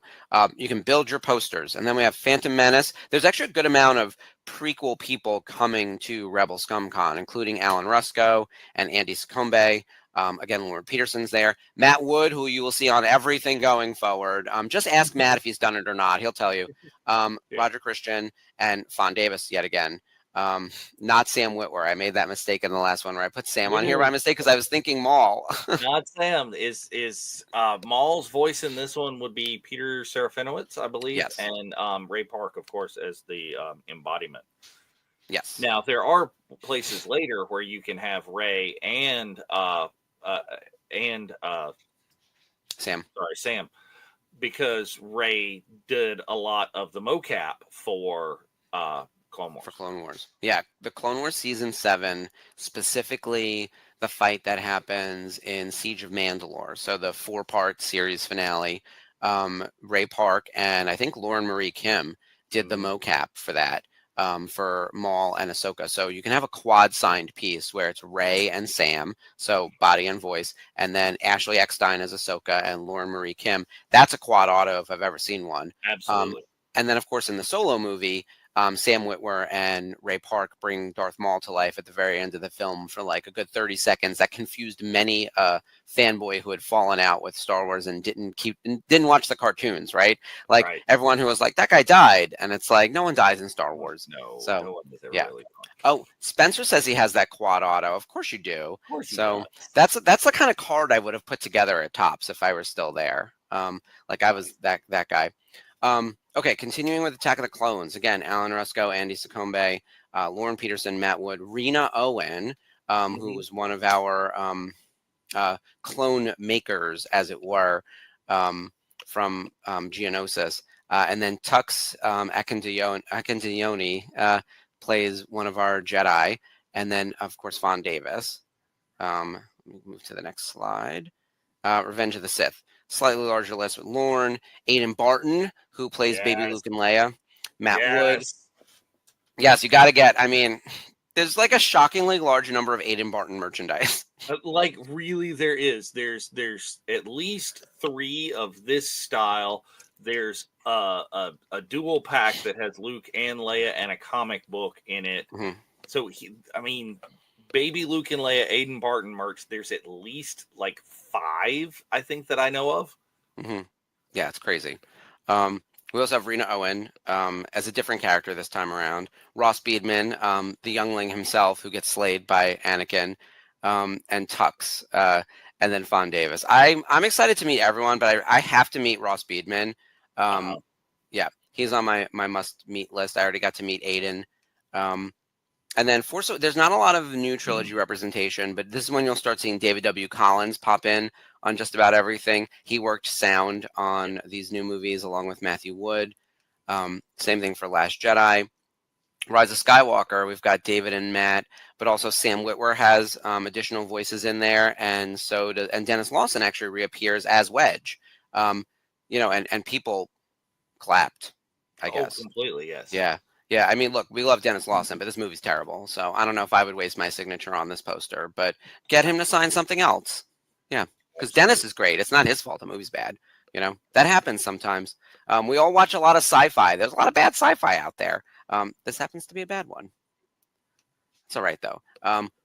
you can build your posters. And then we have Phantom Menace. There's actually a good amount of prequel people coming to Rebel Scum Con, including Alan Rusco and Andy Secombe. Again, Lauren Peterson's there. Matt Wood, who you will see on everything going forward. Just ask Matt if he's done it or not. He'll tell you. Yeah. Roger Christian and Fawn Davis yet again. Um, Not Sam Witwer. I made that mistake in the last one where I put Sam on here by Ooh, mistake because I was thinking Maul. not Sam. Is Maul's voice in this one would be Peter Serafinowicz, I believe, Yes. and Ray Park, of course, as the embodiment. Yes. Now there are places later where you can have Ray uh, and Sam sorry Sam, because Ray did a lot of the mocap for Clone for Wars. Clone Wars. Yeah, the Clone Wars season 7, specifically the fight that happens in Siege of Mandalore. So the 4-part series finale. Ray Park and I think Lauren Marie Kim did the Mhm. mocap for that. For Maul and Ahsoka. So you can have a quad signed piece where it's Ray and Sam, so body and voice, and then Ashley Eckstein as Ahsoka and Lauren Marie Kim. That's a quad auto if I've ever seen one. Um, Absolutely. and then, of course, in the Solo movie, Sam Witwer and Ray Park bring Darth Maul to life at the very end of the film for like a good 30 seconds. That confused many fanboy who had fallen out with Star Wars and didn't watch the cartoons, right? Like Right. everyone who was like, that guy died. And it's like, no one dies in Star Wars. No, So no one was ever yeah. really punched. Oh, Spencer says he has that quad auto. Of course you do. Of course he So does. that's the kind of card I would have put together at Tops if I were still there. Like I was that guy. Okay, continuing with Attack of the Clones. Again, Alan Rusco, Andy Secombe, Lauren Peterson, Matt Wood, Rena Owen, who Mhm. was one of our clone makers, as it were, from Geonosis. And then Tux Akindione plays one of our Jedi. And then, of course, Fawn Davis. Let me move to the next slide. Revenge of the Sith. Slightly larger list with Lorne, Aiden Barton, who plays Baby Yes. Luke and Leia, Matt Wood. Yes. Yes, you got to get. I mean, there's like a shockingly large number of Aiden Barton merchandise. Like really, there is. There's at least 3 of this style. There's a dual pack that has Luke and Leia and a comic book in it. Mhm. So I mean, Baby Luke and Leia, Aiden Barton merch. There's at least like 5, I think, that I know of. Mhm. Yeah, it's crazy. We also have Rena Owen as a different character this time around. Ross Beedman, the youngling himself who gets slayed by Anakin, and Tux, and then Fawn Davis. I'm excited to meet everyone, but I have to meet Ross Beedman. Uh, Yeah, he's on my must meet list. I already got to meet Aiden. Um, And then there's not a lot of new trilogy representation, but this is when you'll start seeing David W. Collins pop in on just about everything. He worked sound on these new movies along with Matthew Wood. Same thing for Last Jedi. Rise of Skywalker, we've got David and Matt, but also Sam Witwer has additional voices in there, and and Dennis Lawson actually reappears as Wedge. And people clapped, I guess. Completely, yes. Yeah. Yeah, I mean, look, we love Dennis Lawson, but this movie's terrible. So I don't know if I would waste my signature on this poster, but get him to sign something else. Yeah, because Dennis is great. It's not his fault the movie's bad. That happens sometimes. We all watch a lot of sci-fi. There's a lot of bad sci-fi out there. This happens to be a bad one. It's all right, though.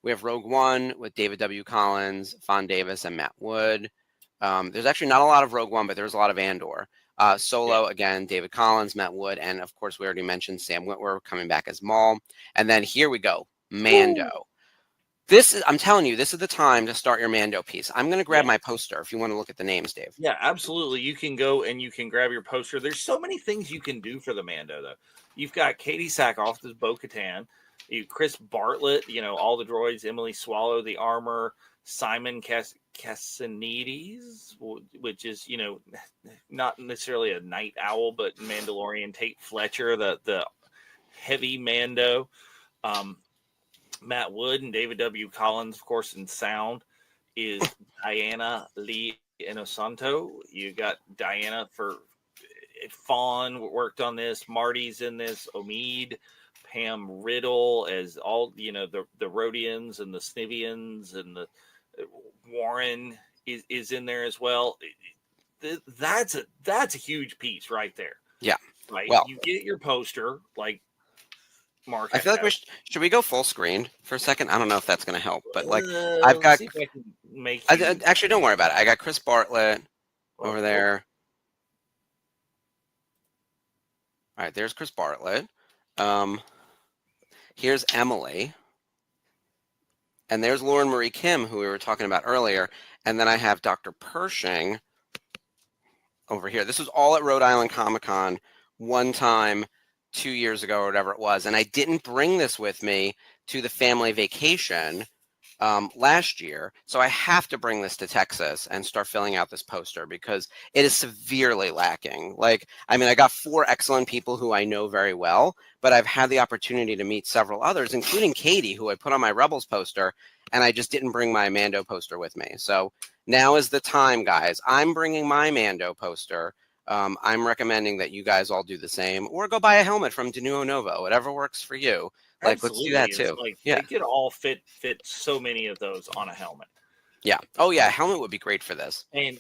We have Rogue One with David W. Collins, Fawn Davis, and Matt Wood. There's actually not a lot of Rogue One, but there's a lot of Andor. Solo, again, David Collins, Matt Wood, and of course, we already mentioned Sam Witwer coming back as Maul. And then here we go, Mando. I'm telling you, this is the time to start your Mando piece. I'm going to grab my poster if you want to look at the names, Dave. Yeah, absolutely. You can go and you can grab your poster. There's so many things you can do for the Mando, though. You've got Katie Sackhoff as Bo-Katan, Chris Bartlett, all the droids, Emily Swallow, the armor, Simon Cassanides, which is, not necessarily a night owl, but Mandalorian. Tate Fletcher, the heavy Mando. Matt Wood and David W. Collins, of course, in sound, is Diana Lee Inosanto. You got Diana for Fawn worked on this. Marty's in this. Omid. Pam Riddle as all, the Rhodians and the Snivians, and the Warren is in there as well. That's a huge piece right there. Yeah. Right. Well, you get your poster like Mark. I feel like should we go full screen for a second? I don't know if that's going to help, but I've got. Actually, don't worry about it. I got Chris Bartlett over there. All right, there's Chris Bartlett. Here's Emily. And there's Lauren Marie Kim, who we were talking about earlier. And then I have Dr. Pershing over here. This was all at Rhode Island Comic Con one time 2 years ago or whatever it was. And I didn't bring this with me to the family vacation last year. So I have to bring this to Texas and start filling out this poster because it is severely lacking. I got 4 excellent people who I know very well, but I've had the opportunity to meet several others, including Katie, who I put on my Rebels poster, and I just didn't bring my Mando poster with me. So now is the time, guys. I'm bringing my Mando poster. I'm recommending that you guys all do the same, or go buy a helmet from Denuo Novo, whatever works for you. Absolutely. Let's do that too. They could all fit so many of those on a helmet. Yeah. Oh yeah, a helmet would be great for this. And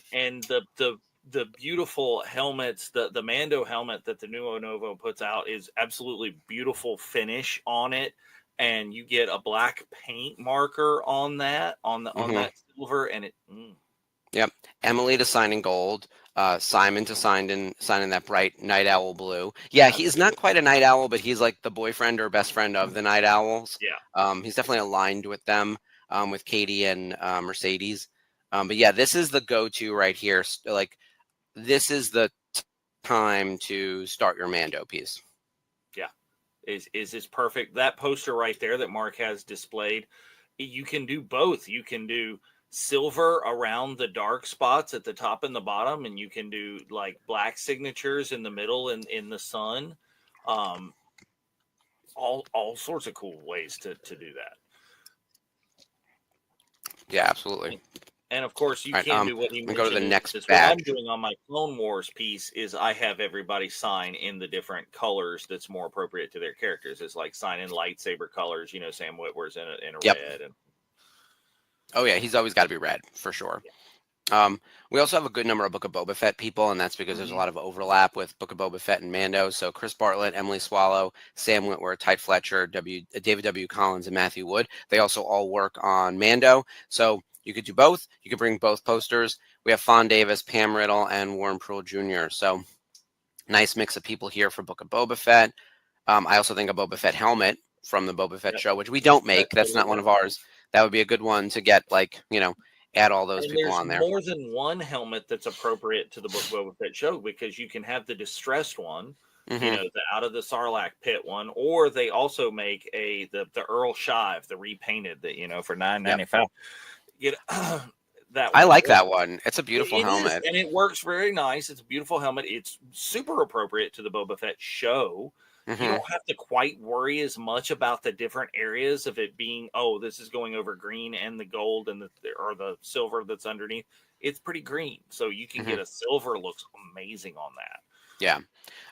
the beautiful helmets, the Mando helmet that the Denuo Novo puts out is absolutely beautiful finish on it, and you get a black paint marker on that on that silver, and it. Yep. Emily to sign in gold. Simon to sign in that bright night owl blue. Yeah, he's not quite a night owl, but he's like the boyfriend or best friend of the night owls. Yeah. He's definitely aligned with them, with Katie and Mercedes. But yeah, this is the go-to right here. This is the time to start your Mando piece. Yeah. Is perfect. That poster right there that Mark has displayed, you can do both. You can do silver around the dark spots at the top and the bottom, and you can do black signatures in the middle and in the sun. All sorts of cool ways to do that. Yeah, absolutely. And of course, you can do what he mentioned. Go to the next batch. What I'm doing on my Clone Wars piece is I have everybody sign in the different colors that's more appropriate to their characters. It's like sign in lightsaber colors. Sam Witwer's in a red. And oh yeah, he's always got to be red for sure. We also have a good number of Book of Boba Fett people, and that's because there's a lot of overlap with Book of Boba Fett and Mando. So Chris Bartlett, Emily Swallow, Sam Witwer, Tate Fletcher, David W. Collins, and Matthew Wood. They also all work on Mando. So you could do both. You could bring both posters. We have Fawn Davis, Pam Riddle, and Warren Pruill Jr. So nice mix of people here for Book of Boba Fett. I also think a Boba Fett helmet from the Boba Fett show, which we don't make. That's not one of ours. That would be a good one to get, add all those people on there. There's more than one helmet that's appropriate to the Book of Boba Fett show, because you can have the distressed one, You Hmm. know, the Out of the Sarlacc pit one, or they also make the Earl Shive, the repainted, that, you know, for Yep. $9.95. You know, that I one as like well. that one. It's a beautiful It is, helmet. and it works very nice. It's a beautiful helmet. It's super appropriate to the Boba Fett show. You Hmm. don't have to quite worry as much about the different areas of it being, oh, this is going over green and the gold and the silver that's underneath. It's pretty green, so you can Hmm. get a silver looks amazing on that. Yeah.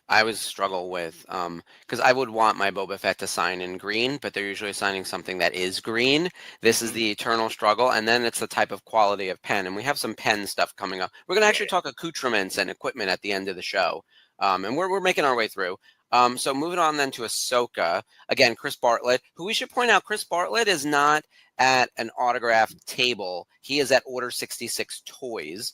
I always struggle with because I would want my Boba Fett to sign in green, but they're usually signing something that is green. This is Hmm. the eternal struggle, and then it's the type of quality of pen. And we have some pen stuff coming up. We're gonna Yeah, actually talk accoutrements and equipment at the end of the show, and we're making our way through. So moving on then to Ahsoka again, Chris Bartlett, who we should point out, Chris Bartlett is not at an autograph table. He is at Order 66 Toys.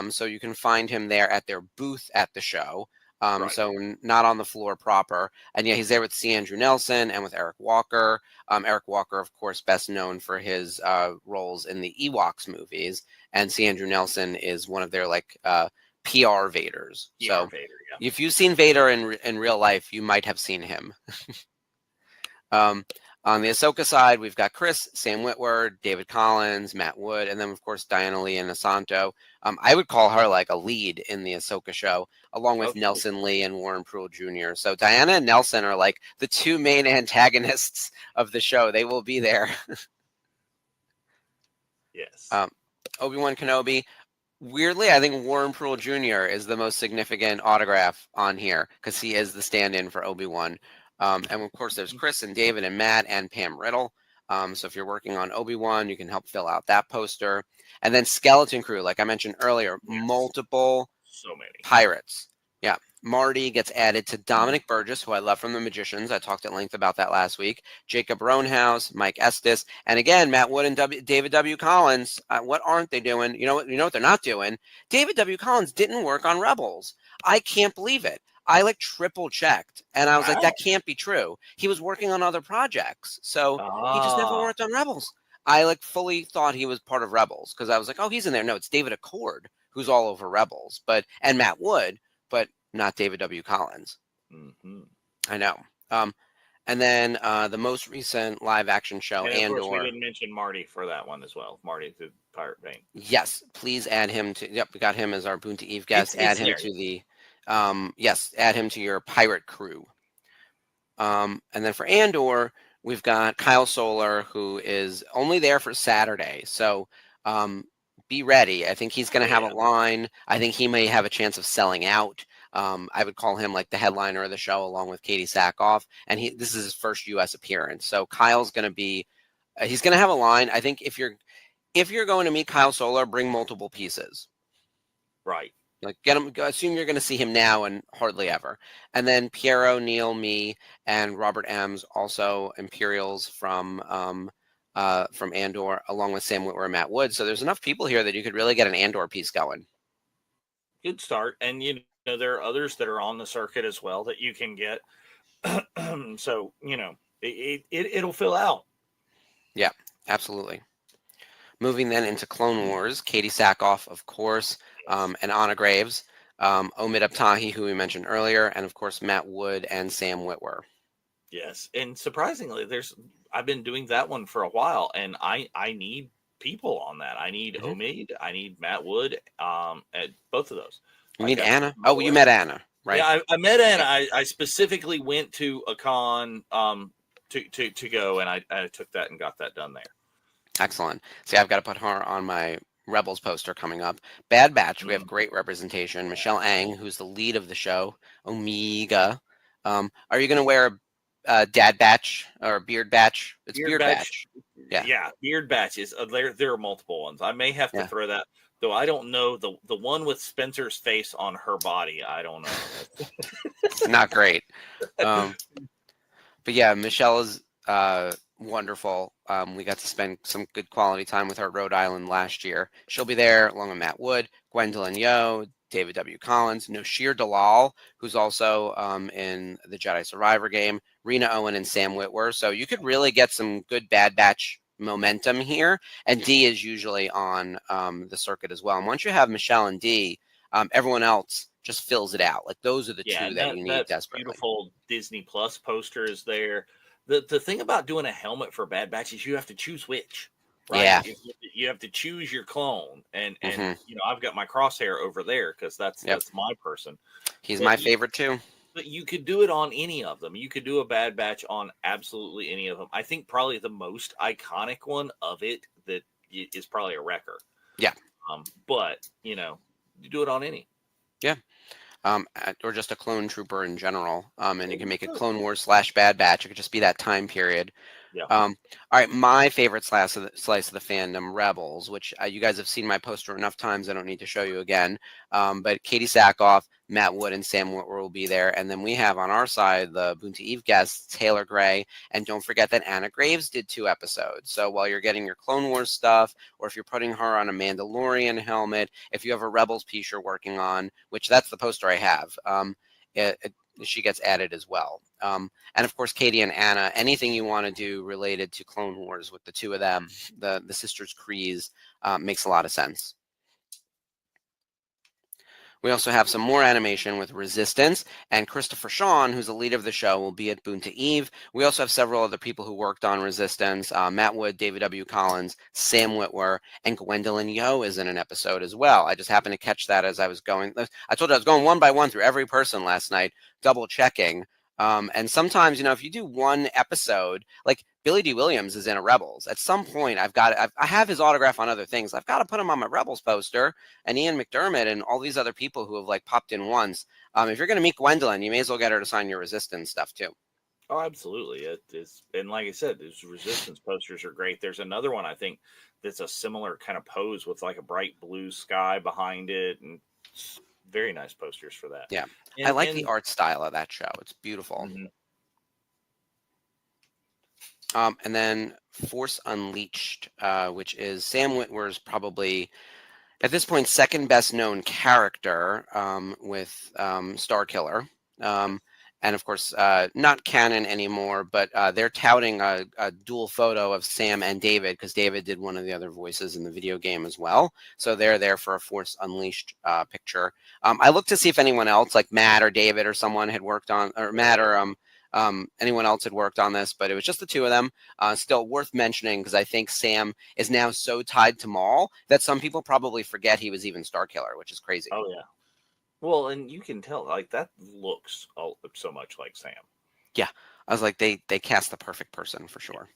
So you can find him there at their booth at the show. right. So not on the floor proper. And yeah, he's there with C. Andrew Nelson and with Eric Walker. Eric Walker, of course, best known for his roles in the Ewoks movies. And C. Andrew Nelson is one of their like PR Vaders. PR So Vader, yeah. if you've seen Vader in real life, you might have seen him. Um, on the Ahsoka side, we've got Chris, Sam Witwer, David Collins, Matt Wood, and then, of course, Diana Lee and Asanto. I would call her like a lead in the Ahsoka show, along with Oh, sure. Nelson Lee and Warren Pruill Jr. So Diana and Nelson are like the two main antagonists of the show. They will be there. Yes. Um, Obi-Wan Kenobi. Weirdly, I think Warren Pruill Jr. is the most significant autograph on here because he is the stand-in for Obi-Wan. And of course, there's Chris and David and Matt and Pam Riddle. So if you're working on Obi-Wan, you can help fill out that poster. And then Skeleton Crew, like I mentioned earlier, Yes. multiple So many. pirates. Yeah. Marty gets added to Dominic Burgess, who I love from The Magicians. I talked at length about that last week. Jacob Roanhouse, Mike Estes, and again, Matt Wood and David W. Collins. What aren't they doing? You know what they're not doing? David W. Collins didn't work on Rebels. I can't believe it. I like triple checked, and I was like, that Wow. can't be true. He was working on other projects, so he just never Ah. worked on Rebels. I like fully thought he was part of Rebels because I was like, oh, he's in there. No, it's David Accord who's all over Rebels, and Matt Wood, but not David W. Collins. Mm-hmm. I know. And then the most recent live action show, And of course, we Andor. didn't mention Marty for that one as well. Marty, the Pirate Bane. Yes, please add him to. Yep, we got him as our Boonta Eve guest. Add It's him there. to the. Yes, add him to your pirate crew. And then for Andor, we've got Kyle Solar, who is only there for Saturday. So be ready. I think he's going Oh to have a yeah. line. I think he may have a chance of selling out. I would call him like the headliner of the show, along with Katie Sackhoff. And this is his first U.S. appearance. So Kyle's going to be. He's going to have a line. I think if you're going to meet Kyle Solar, bring multiple pieces. Right. Like get him. Assume you're going to see him now and hardly ever. And then Piero, Neil, me, and Robert Ems, also Imperials from Andor, along with Sam Witwer and Matt Wood. So there's enough people here that you could really get an Andor piece going. Good start. And you know, there are others that are on the circuit as well that you can get. So, you know, it'll fill out. Yeah, absolutely. Moving then into Clone Wars, Katie Sackhoff, of course, Yes. and Anna Graves, Omid Abtahi, who we mentioned earlier, and of course Matt Wood and Sam Witwer. Yes. And surprisingly, I've been doing that one for a while, and I need people on that. I need Mhm. Omid, I need Matt Wood, at both of those. You Like need I put Anna? them Oh, on well, the you list. met Anna, right? Yeah, I met Anna. Yep. I specifically went to a con to go, and I took that and got that done there. Excellent. See, I've got to put her on my Rebels poster coming up. Bad Batch, we have Mm. great representation. Michelle Yes. Ang, who's the lead of the show. Omega. Are you going to wear a dad batch or a beard batch? It's Beard beard batch. batch. Yeah. Yeah, beard batches. There are multiple ones. I may have to Yeah. throw that, though. I don't know the one with Spencer's face on her body. I don't know. Not great. Um, but yeah, Michelle is wonderful. We got to spend some good quality time with her at Rhode Island last year. She'll be there along with Matt Wood, Gwendolyn Yo, David W. Collins, Noshir Dalal, who's also in the Jedi Survivor game, Rena Owen, and Sam Witwer. So you could really get some good Bad Batch momentum here. And D is usually on the circuit as well. And once you have Michelle and D, everyone else just fills it out. Like those are the Yeah, two and that you need that desperately. beautiful Disney Plus poster is there. The thing about doing a helmet for Bad Batch is you have to choose which, right? Yeah. You have to choose your clone, and Hmm. I've got my crosshair over there because Yep. that's my person. He's But my favorite too. you could do it on any of them. You could do a Bad Batch on absolutely any of them. I think probably the most iconic one of it that is probably a Wrecker. Yeah. But you do it on any. Yeah. Or just a clone trooper in general. And you can make it Good. Clone Wars / Bad Batch. It could just be that time period. Yeah. All right, my favorite slice of the fandom, Rebels, which you guys have seen my poster enough times. I don't need to show you again. But Katie Sackhoff, Matt Wood, and Sam Witwer will be there. And then we have on our side the Boonta Eve guests, Taylor Gray. And don't forget that Anna Graves did 2 episodes. So while you're getting your Clone Wars stuff, or if you're putting her on a Mandalorian helmet, if you have a Rebels piece you're working on, which that's the poster I have, she gets added as well. And of course, Katie and Anna, anything you want to do related to Clone Wars with the 2 of them, the sisters Kryze, makes a lot of sense. We also have some more animation with Resistance, and Christopher Sean, who's the lead of the show, will be at Boonta Eve. We also have several other people who worked on Resistance, Matt Wood, David W. Collins, Sam Witwer, and Gwendolyn Yo is in an episode as well. I just happened to catch that as I was going. I told you I was going one by one through every person last night, double checking. And sometimes, if you do one episode, like Billy D. Williams is in a Rebels. At some point, I have his autograph on other things. I've got to put him on my Rebels poster. And Ian McDermott and all these other people who have like popped in once. If you're going to meet Gwendolyn, you may as well get her to sign your Resistance stuff too. Oh, absolutely. It is, and like I said, those Resistance posters are great. There's another one I think that's a similar kind of pose with like a bright blue sky behind it, and very nice posters for that. Yeah, I like the art style of that show. It's beautiful. Mm-hmm. And then Force Unleashed, which is Sam Witwer's probably at this point second best known character, with Starkiller. And of course, not canon anymore, but they're touting a dual photo of Sam and David because David did one of the other voices in the video game as well. So they're there for a Force Unleashed picture. I looked to see if anyone else, like Matt or David or someone, had worked on, or Matt or anyone else had worked on this, but it was just the 2 of them. Still worth mentioning because I think Sam is now so tied to Maul that some people probably forget he was even Starkiller, which is crazy. Oh yeah. Well, and you can tell like that looks so much like Sam. Yeah, I was like, they cast the perfect person for sure.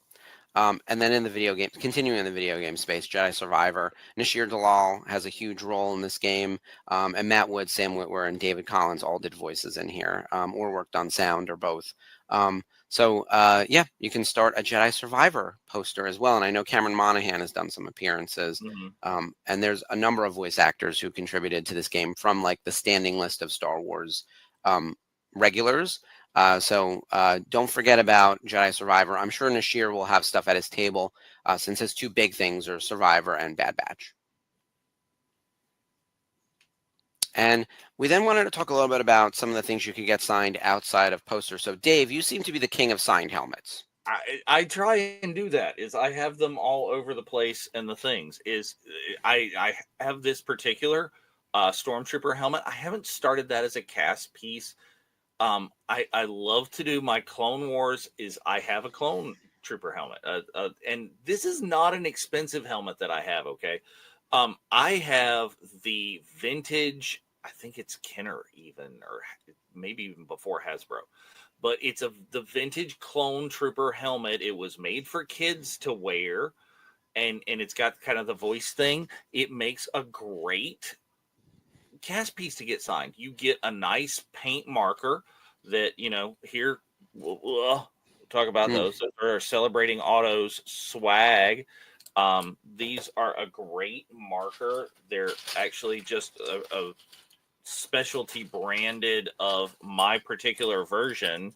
And then in the video game, continuing in the video game space, Jedi Survivor, Nashir Dalal has a huge role in this game, and Matt Wood, Sam Witwer, and David Collins all did voices in here, or worked on sound, or both. So yeah, you can start a Jedi Survivor poster as well, and I know Cameron Monaghan has done some appearances, and there's a number of voice actors who contributed to this game from like the standing list of Star Wars regulars. So don't forget about Jedi Survivor. I'm sure Nashir will have stuff at his table, since his 2 big things are Survivor and Bad Batch. And we then wanted to talk a little bit about some of the things you could get signed outside of posters. So Dave, you seem to be the king of signed helmets. I try and do that. Is I have them all over the place, and the things is I have this particular Stormtrooper helmet. I haven't started that as a cast piece. I love to do my Clone Wars. Is I have a Clone Trooper helmet, and this is not an expensive helmet that I have. Okay, I have the vintage. I think it's Kenner even, or maybe even before Hasbro, but it's the vintage Clone Trooper helmet. It was made for kids to wear, and it's got kind of the voice thing. It makes a great cast piece to get signed. You get a nice paint marker that here we'll talk about those that are celebrating autos swag. These are a great marker. They're actually just a specialty branded of my particular version.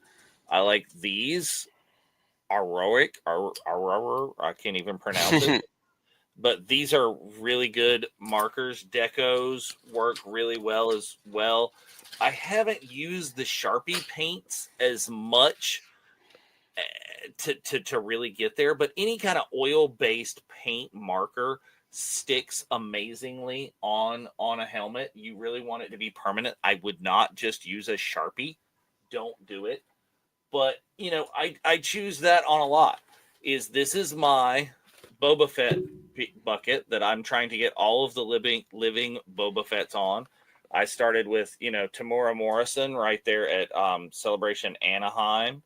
I like these Auroric. I can't even pronounce it. But these are really good markers. Decos work really well as well. I haven't used the Sharpie paints as much to really get there, but any kind of oil-based paint marker sticks amazingly on a helmet. You really want it to be permanent. I would not just use a Sharpie. Don't do it. But I choose that on a lot. This is my Boba Fett bucket that I'm trying to get all of the living Boba Fett's on. I started with Tamora Morrison right there at Celebration Anaheim.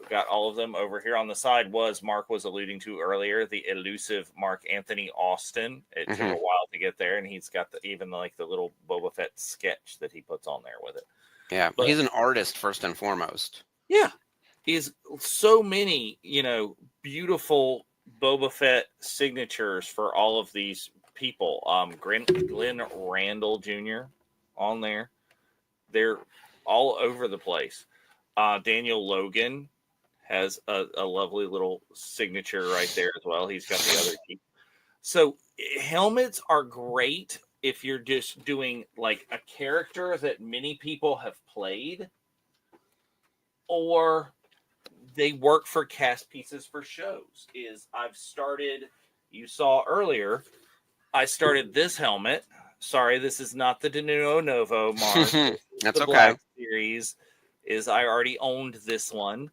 Got all of them. Over here on the side was Mark was alluding to earlier, the elusive Mark Anthony Austin. It took a while to get there, and he's got even like the little Boba Fett sketch that he puts on there with it. Yeah, but he's an artist first and foremost. Yeah, he's so many beautiful Boba Fett signatures for all of these people. Glenn Randall Jr. on there. They're all over the place. Daniel Logan has a lovely little signature right there as well. He's got the other team. So helmets are great if you're just doing like a character that many people have played, or they work for cast pieces for shows. You saw earlier, I started this helmet. Sorry, this is not the De Novo, Mark. That's the okay. Black Series. I already owned this one.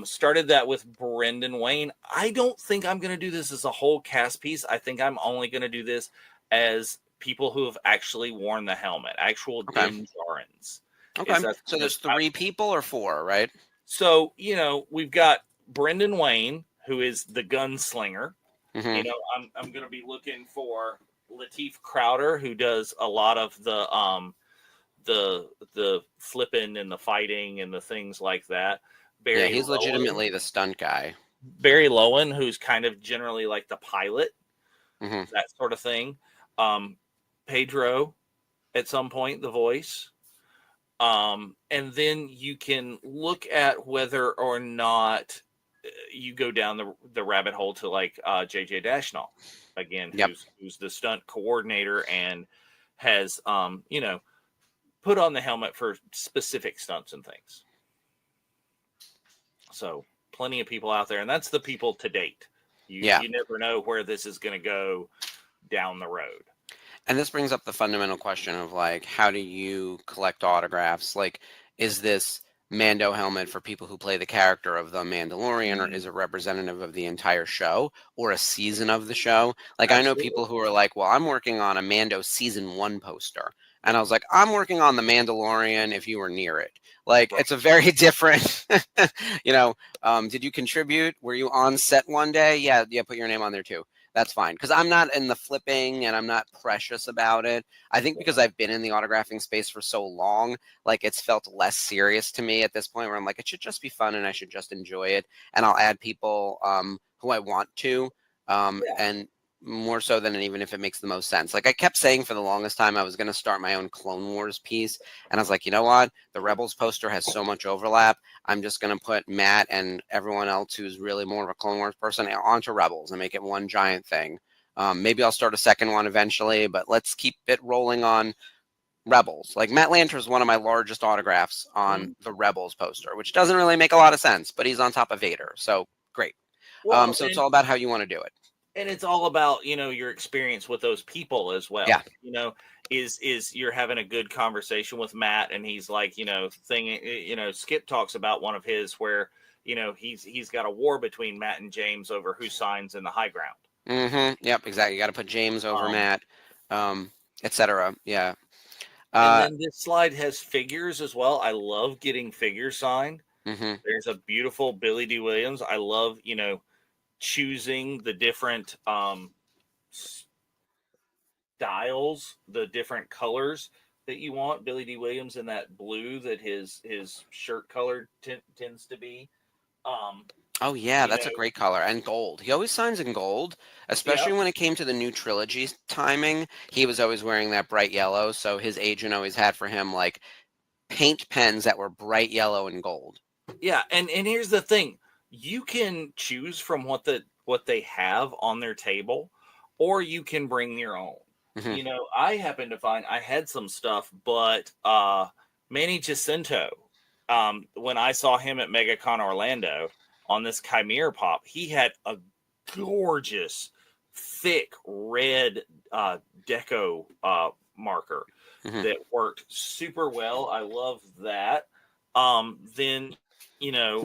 Started that with Brendan Wayne. I don't think I'm going to do this as a whole cast piece. I think I'm only going to do this as people who have actually worn the helmet, actual Din Djarans. Okay, so there's 3 people or 4, right? So, we've got Brendan Wayne, who is the gunslinger. I'm going to be looking for Lateef Crowder, who does a lot of the flipping and the fighting and the things like that. He's legitimately the stunt guy. Barry Lowen, who's kind of generally like the pilot, that sort of thing. Pedro, at some point, the voice. And then you can look at whether or not you go down the rabbit hole to like JJ Dashnall, again, who's the stunt coordinator and has put on the helmet for specific stunts and things. So plenty of people out there, and that's the people to date. You never know where this is going to go down the road. And this brings up the fundamental question of like, how do you collect autographs? Like, is this Mando helmet for people who play the character of the Mandalorian, or is it representative of the entire show or a season of the show? Like, I know people who are like, well, I'm working on a Mando season 1 poster. And I was like, I'm working on the Mandalorian if you were near it. Like, it's a very different, did you contribute? Were you on set one day? Yeah, put your name on there too. That's fine. Because I'm not in the flipping and I'm not precious about it. I think because I've been in the autographing space for so long, like it's felt less serious to me at this point where I'm like, it should just be fun and I should just enjoy it. And I'll add people who I want to. And more so than even if it makes the most sense. Like I kept saying for the longest time, I was going to start my own Clone Wars piece. And I was like, you know what? The Rebels poster has so much overlap. I'm just going to put Matt and everyone else who's really more of a Clone Wars person onto Rebels and make it one giant thing. Maybe I'll start a second one eventually, but let's keep it rolling on Rebels. Like Matt Lanter is one of my largest autographs on the Rebels poster, which doesn't really make a lot of sense, but he's on top of Vader. So great. Well, so it's all about how you want to do it. And it's all about, your experience with those people as well. Yeah. Is you're having a good conversation with Matt and he's like, Skip talks about one of his where, he's got a war between Matt and James over who signs in the high ground. Yep, exactly. You got to put James over Matt, etc. Yeah. And then this slide has figures as well. I love getting figures signed. There's a beautiful Billy D. Williams. I love, choosing the different styles, the different colors that you want. Billy D. Williams in that blue that his shirt color tends to be. Oh yeah, that's a great color. And gold. He always signs in gold, especially when it came to the new trilogy timing. He was always wearing that bright yellow, so his agent always had for him like paint pens that were bright yellow and gold. Yeah, and here's the thing. You can choose from what they have on their table, or you can bring your own. I happen to find I had some stuff, but Manny Jacinto, when I saw him at MegaCon Orlando on this Chimera Pop, he had a gorgeous thick red deco marker Mhm. that worked super well. I love that. Then,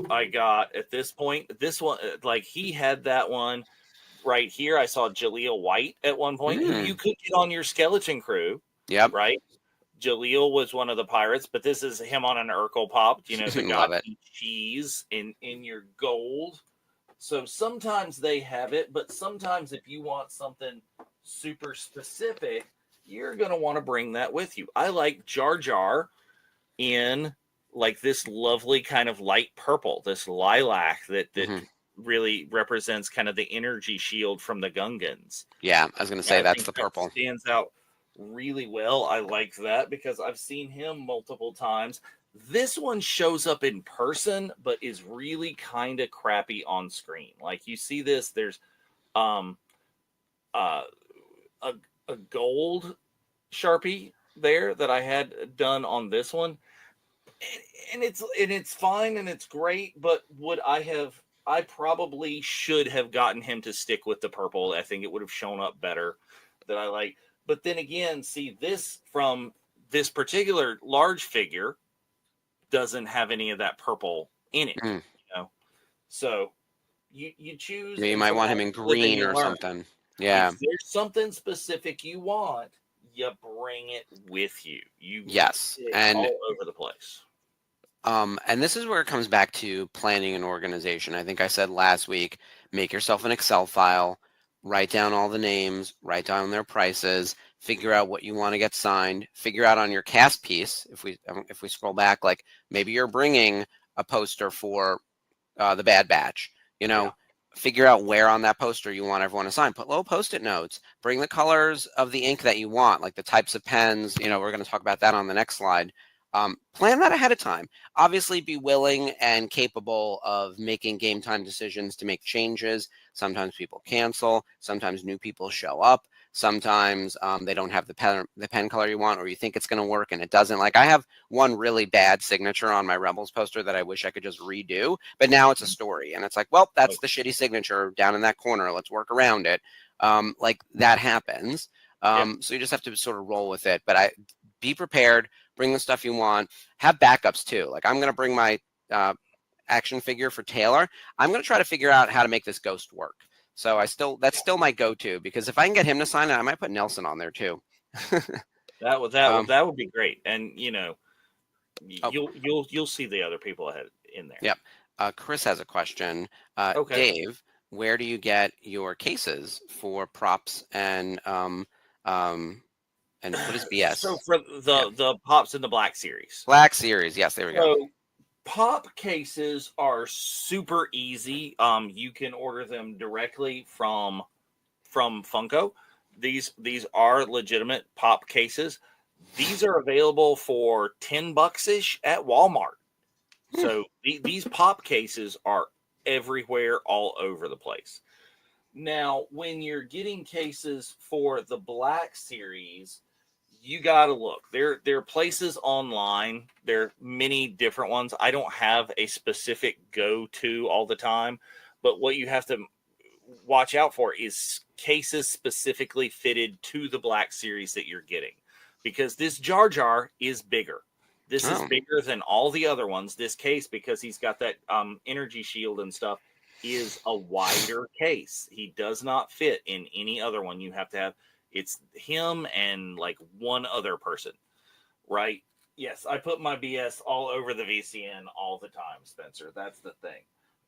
I got at this point, this one, like he had that one right here. I saw Jaleel White at one point, who you could get on your skeleton crew, Yep. right? Jaleel was one of the pirates, but this is him on an Urkel pop, the God Love it. Eat Cheese in your gold. So sometimes they have it, but sometimes if you want something super specific, you're going to want to bring that with you. I like Jar Jar in like this lovely kind of light purple, this lilac that really represents kind of the energy shield from the Gungans. Yeah, I was going to Yeah, say I that's think the that purple. stands out really well. I like that because I've seen him multiple times. This one shows up in person, but is really kind of crappy on screen. Like you see this, there's um uh a gold Sharpie there that I had done on this one. And it's fine and it's great, but I probably should have gotten him to stick with the purple. I think it would have shown up better that I like. But then again, see this from this particular large figure doesn't have any of that purple in it, Mm. So you choose, Yeah, you and might want sometimes him in you live and green you or learn. something. If Yeah. there's something specific you want, you bring it with you. You Yes. stick And all over the place. And this is where it comes back to planning and organization. I think I said last week, make yourself an Excel file, write down all the names, write down their prices, figure out what you want to get signed, figure out on your cast piece. If we scroll back, like maybe you're bringing a poster for the Bad Batch, you Yeah. know, figure out where on that poster you want everyone to sign. Put little post-it notes. Bring the colors of the ink that you want, like the types of pens. We're going to talk about that on the next slide. Plan that ahead of time. Obviously, be willing and capable of making game time decisions to make changes. Sometimes people cancel. Sometimes new people show up. Sometimes they don't have the pen color you want, or you think it's going to work and it doesn't. Like I have one really bad signature on my Rebels poster that I wish I could just redo, but now it's a story, and it's like, well, that's the shitty signature down in that corner. Let's work around it. Like that happens. So you just have to sort of roll with it. But be prepared. Bring the stuff you want. Have backups too. Like I'm going to bring my action figure for Taylor. I'm going to try to figure out how to make this ghost work. So that's still my go-to, because if I can get him to sign it, I might put Nelson on there too. That would be great, and you'll see the other people ahead in there. Yep. Chris has a question. Okay. Dave, where do you get your cases for props and what is BS? So for the Pops in the Black series. Black series, yes, there we go. So pop cases are super easy. You can order them directly from Funko. These are legitimate pop cases. These are available for $10 ish at Walmart. So these pop cases are everywhere, all over the place. Now, when you're getting cases for the Black series, you got to look. There are places online. There are many different ones. I don't have a specific go-to all the time, but what you have to watch out for is cases specifically fitted to the Black series that you're getting, because this Jar Jar is bigger. This is bigger than all the other ones. This case, because he's got that energy shield and stuff, is a wider case. He does not fit in any other one. You have to have, it's him and like one other person, right? Yes, I put my BS all over the VCN all the time, Spencer. That's the thing.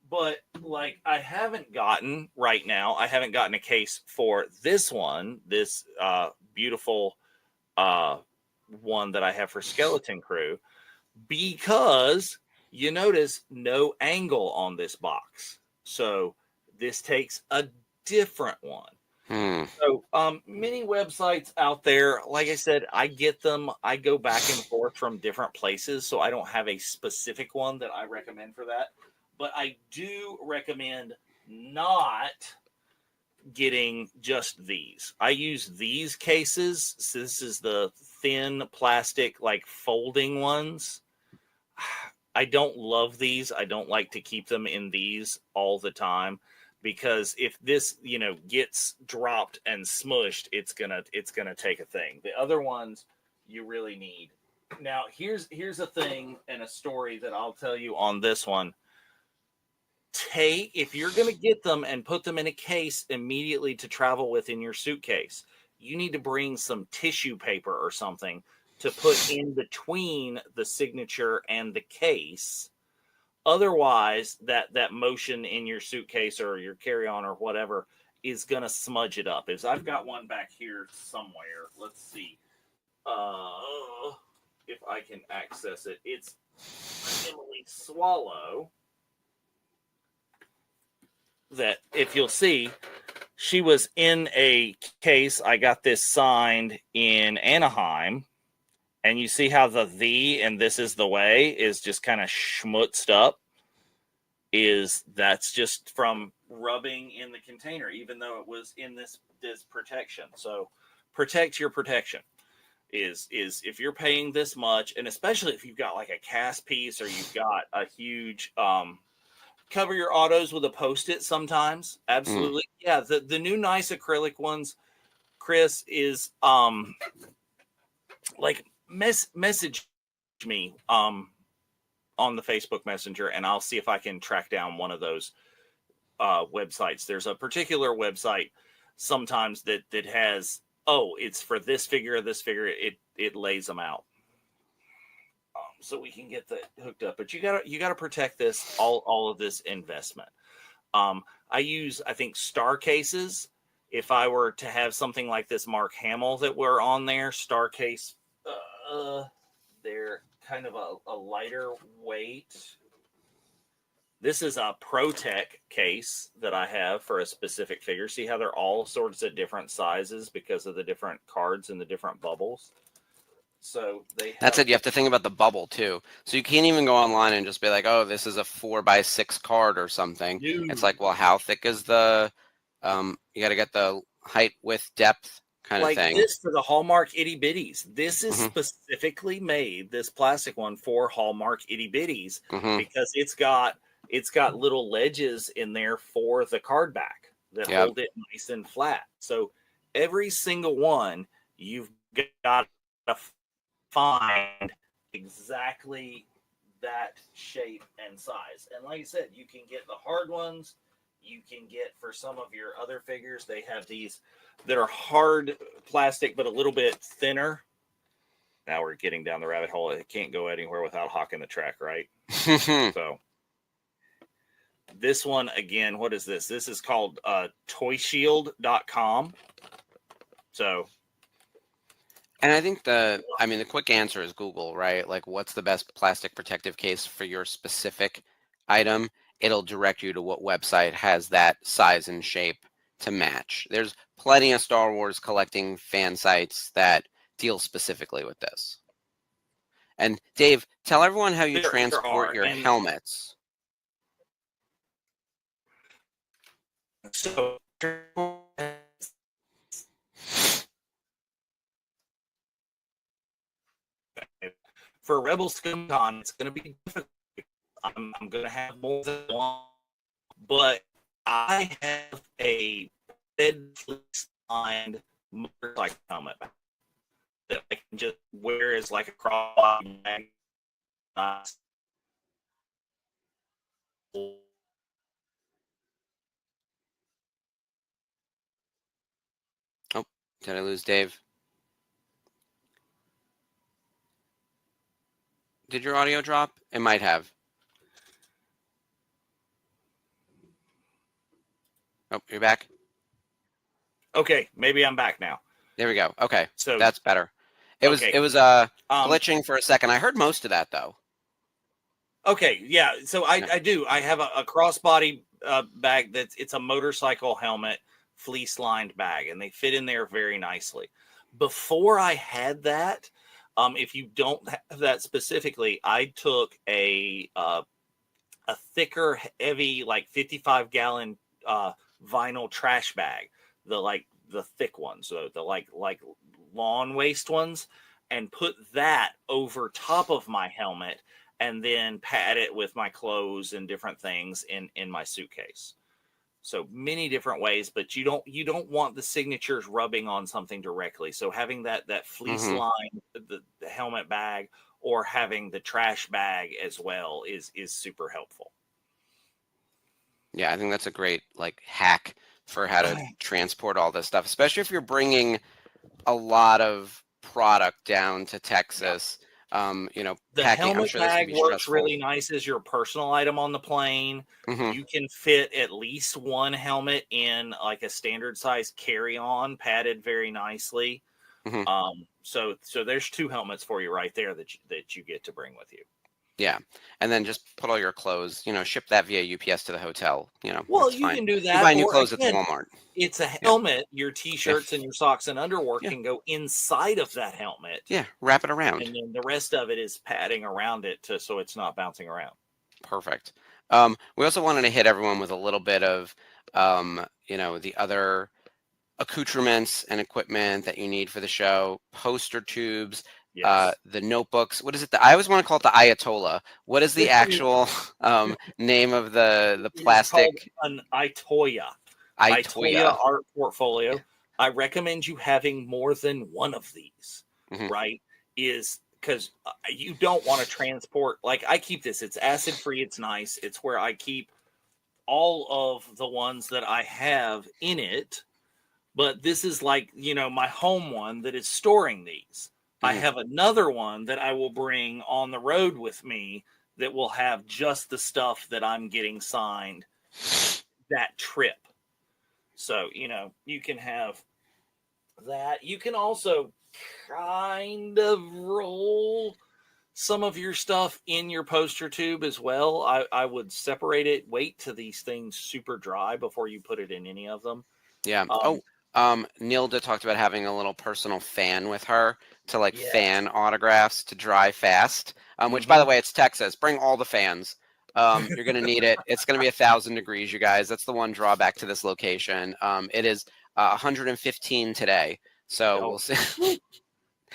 But like I haven't gotten a case for this one, this beautiful one that I have for Skeleton Crew, because you notice no angle on this box. So this takes a different one. So many websites out there, like I said, I get them. I go back and forth from different places, so I don't have a specific one that I recommend for that. But I do recommend not getting just these. I use these cases. So this is the thin plastic, like folding ones. I don't love these. I don't like to keep them in these all the time. because if this, gets dropped and smushed, it's gonna take a thing. The other ones you really need. Now, here's a thing and a story that I'll tell you on this one. If you're going to get them and put them in a case immediately to travel with in your suitcase, you need to bring some tissue paper or something to put in between the signature and the case. Otherwise, that motion in your suitcase or your carry-on or whatever is going to smudge it up. I've got one back here somewhere. Let's see if I can access it. It's Emily Swallow. That, if you'll see, she was in a case. I got this signed in Anaheim, and you see how the and this is the way is just kind of schmutzed up. That's just from rubbing in the container, even though it was in this protection. So protect your protection. Is if you're paying this much, and especially if you've got like a cast piece or you've got a huge cover your autos with a Post-it sometimes. Absolutely. Yeah, the new nice acrylic ones, Chris, is like message me on the Facebook Messenger, and I'll see if I can track down one of those websites. There's a particular website sometimes that has, it's for this figure, it lays them out. So we can get that hooked up, but you gotta protect this, all of this investment. I use, I think, star cases. If I were to have something like this Mark Hamill that were on there, star case, they're kind of a lighter weight. This is a ProTech case that I have for a specific figure. See how they're all sorts of different sizes because of the different cards and the different bubbles. So that's it. You have to think about the bubble too. So you can't even go online and just be like, "Oh, this is a 4x6 card or something." It's like, well, how thick is the? You got to get the height, width, depth kind of thing. Like this for the Hallmark itty bitties. This is specifically made, this plastic one, for Hallmark itty bitties because it's got little ledges in there for the card back that hold it nice and flat. So every single one you've got to find exactly that shape and size. And like I said, you can get the hard ones. You can get, for some of your other figures, they have these that are hard plastic but a little bit thinner. Now we're getting down the rabbit hole. It can't go anywhere without hawking the track, right? So this one, again, what is this? This is called toyshield.com. So, and I think the quick answer is Google, right? Like, what's the best plastic protective case for your specific item? It'll direct you to what website has that size and shape to match. There's plenty of Star Wars collecting fan sites that deal specifically with this. And Dave, tell everyone how you transport your helmets. So for Rebel Scum Con, it's going to be difficult. I'm going to have more than one, but I have a red fleece-lined motorcycle helmet that I can just wear as like a crossbody bag. Oh, did I lose Dave? Did your audio drop? It might have. Oh, you're back? Okay, maybe I'm back now. There we go. Okay, so that's better. It was glitching for a second. I heard most of that though. Okay, yeah. So I do. I have a crossbody bag it's a motorcycle helmet, fleece-lined bag, and they fit in there very nicely. Before I had that, if you don't have that specifically, I took a thicker, heavy, like 55-gallon vinyl trash bag, the thick ones, the like lawn waste ones, and put that over top of my helmet, and then pad it with my clothes and different things in my suitcase. So many different ways, but you don't want the signatures rubbing on something directly. So having that fleece Hmm. line, the helmet bag, or having the trash bag as well is super helpful. Yeah, I think that's a great like hack for how to transport all this stuff, especially if you're bringing a lot of product down to Yeah. Texas. The Packing, I'm helmet sure this can bag be works stressful. really nice as your personal item on the plane. Hmm. You can fit at least one helmet in like a standard size carry-on, padded very nicely. Hmm. So there's two helmets for you right there that you get to bring with you. Yeah, and then just put all your clothes, ship that via UPS to the hotel. Well, That's you fine. can do You that, buy new or clothes at the again, Walmart. it's a Yeah, helmet. Your yeah, t-shirts and your socks and underwear yeah, can go inside of that helmet, yeah. Wrap it and around. then the rest of it is padding around it so it's not bouncing around. Perfect. We also wanted to hit everyone with a little bit of, the other accoutrements and equipment that you need for the show, poster tubes, Yes. the notebooks. What is it? I always want to call it the Ayatollah. What is the actual name of the It is called plastic an Itoya. Itoya Ayatollah? art Yeah. portfolio. I recommend you having more than one of these, Hmm. right? Is because you don't want to transport, like I keep this, it's acid free, it's nice. It's where I keep all of the ones that I have in it. But this is like, my home one that is storing these. I Hmm. have another one that I will bring on the road with me that will have just the stuff that I'm getting signed that trip. So, you can have that. You can also kind of roll some of your stuff in your poster tube as well. I would separate it, wait till these things super dry before you put it in any of them. Yeah. Um, Oh, Nilda talked about having a little personal fan with her to like yes. fan autographs to dry fast. Which, by the Hmm. way, it's Texas. Bring all the fans. You're gonna need it. It's gonna be 1,000 degrees, you guys. That's the one drawback to this location. It is 115 today, so we'll Oh, see.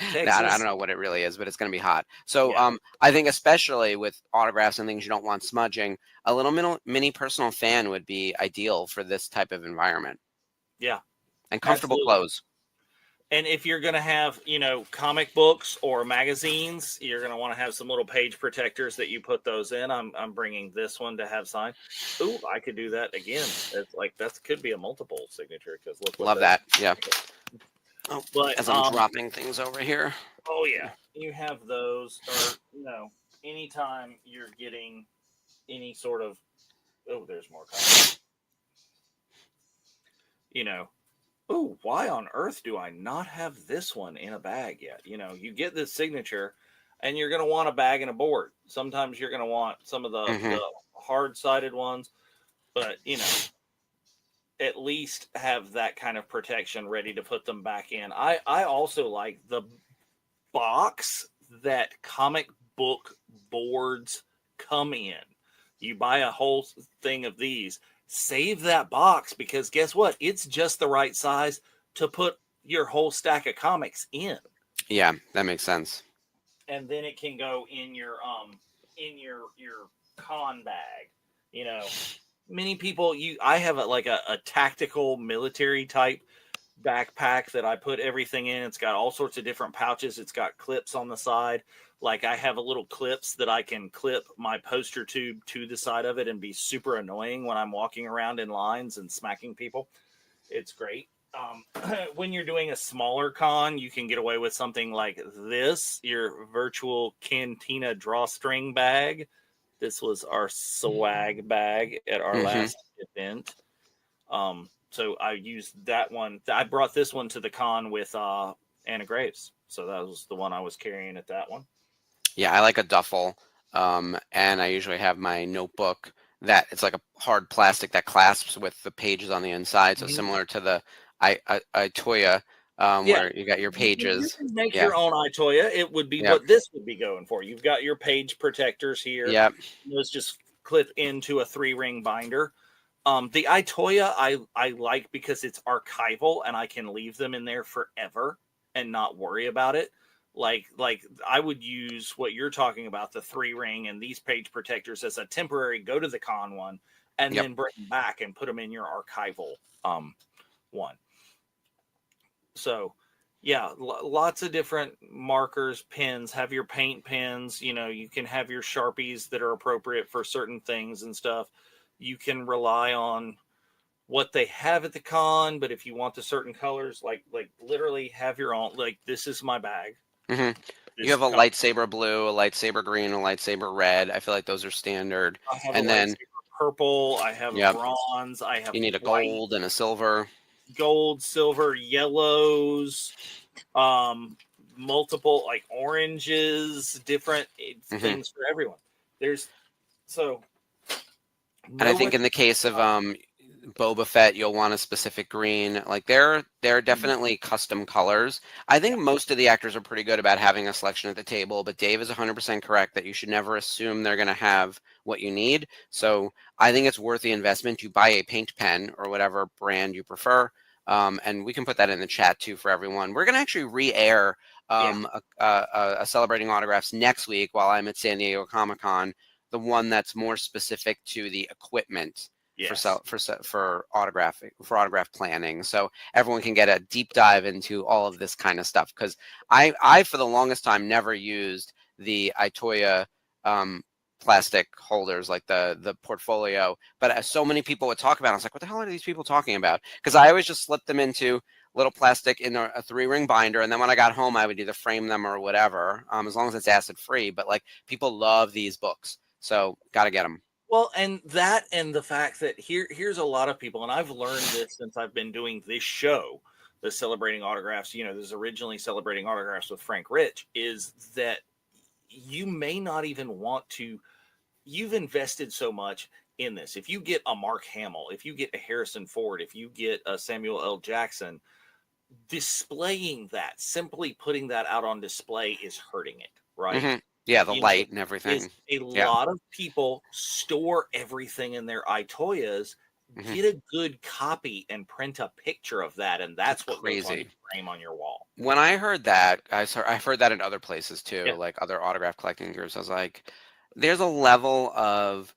No, I don't Texas. know what it really is, but it's gonna be hot. So, Yeah. I think especially with autographs and things you don't want smudging, a little mini personal fan would be ideal for this type of environment Yeah. and comfortable Absolutely. clothes. And if you're going to have, comic books or magazines, you're going to want to have some little page protectors that you put those in. I'm bringing this one to have signed. Ooh, I could do that again. It's like that could be a multiple signature because look what Love this. that. Yeah. Oh, But as I'm dropping things over here. oh yeah, you have those, or anytime you're getting any sort of, oh, there's more coming. You know, oh, why on earth do I not have this one in a bag yet? You get this signature and you're going to want a bag and a board. Sometimes you're going to want some of the Hmm. hard-sided ones, but at least have that kind of protection ready to put them back in. I also like the box that comic book boards come in. You buy a whole thing of these, save that box, because guess what? It's just the right size to put your whole stack of comics in. Yeah, that makes sense. And then it can go in your con bag. You know, many people I have a tactical military type backpack that I put everything in. It's got all sorts of different pouches. It's got clips on the side. Like I have a little clips that I can clip my poster tube to the side of it and be super annoying when I'm walking around in lines and smacking people. It's great. When you're doing a smaller con, you can get away with something like this, your virtual cantina drawstring bag. This was our swag bag at our Hmm. last event. So I used that one. I brought this one to the con with Anna Graves. So that was the one I was carrying at that one. Yeah, I like a duffel, and I usually have my notebook that it's like a hard plastic that clasps with the pages on the inside, so Mhm. similar to the I Toya, Yeah, where you got your you pages. can make Yeah, your own Itoya. It would be yeah, what this would be going for. You've got your page protectors here. yeah. Those just clip into a 3-ring binder. The Itoya I like because it's archival and I can leave them in there forever and not worry about it. Like I would use what you're talking about, the 3-ring and these page protectors, as a temporary go to the con one, and Yep. then bring them back and put them in your archival one. So, yeah, lots of different markers, pens. Have your paint pens. You can have your Sharpies that are appropriate for certain things and stuff. You can rely on what they have at the con, but if you want the certain colors, like literally have your own. Like, this is my bag. Hmm. You This have a comes. lightsaber blue, a lightsaber green, a lightsaber red. I feel like those are standard. I have a And then, lightsaber purple. I have a yep, bronze. I have you need a white, gold and a silver. gold, silver, yellows, um, multiple like oranges, different Hmm. things for everyone. There's so And I no one. think in the case of Boba Fett, you'll want a specific green. Like they're definitely custom colors. I Yeah, think most of the actors are pretty good about having a selection at the table, but Dave is 100% correct that you should never assume they're going to have what you need. So I think it's worth the investment to buy a paint pen or whatever brand you prefer. And we can put that in the chat too for everyone. We're going to actually re-air yeah, a celebrating autographs next week while I'm at San Diego Comic Con, the one that's more specific to the equipment for yes. autograph planning, so everyone can get a deep dive into all of this kind of stuff. Because I for the longest time never used the Itoya um, plastic holders, like the portfolio, but as so many people would talk about it, I was like, what the hell are these people talking about? Because I always just slipped them into little plastic in a 3-ring binder, and then when I got home I would either frame them or whatever, as long as it's acid free. But like, people love these books, so got to get them. Well, and that, and the fact that here's a lot of people, and I've learned this since I've been doing this show, the celebrating autographs. This is originally celebrating autographs with Frank Rich. Is that you may not even want to. You've invested so much in this. If you get a Mark Hamill, if you get a Harrison Ford, if you get a Samuel L. Jackson, displaying that, simply putting that out on display is hurting it, right? Hmm. Yeah, the You know, light and is everything. a Yeah. lot of people store everything in their iToyas. Hmm. Get a good copy and print a picture of that, and That's that's what goes on crazy. your frame on your wall. When I heard that, I've heard that in other places Yeah. too, like other autograph collecting groups. I was like, there's a level of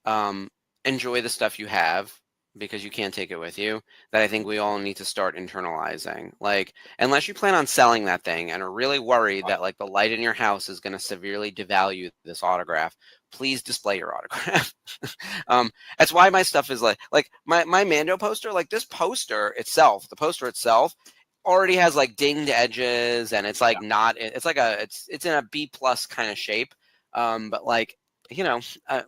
um, enjoy the stuff you have because you can't take it with you, that I think we all need to start internalizing. Like, unless you plan on selling that thing and are really worried that like the light in your house is going to severely devalue this autograph, please display your autograph. um, that's why my stuff is like my Mando poster. Like, this poster itself, the poster itself already has like dinged edges, and it's like not, it's like it's in a B+ kind of shape. But like,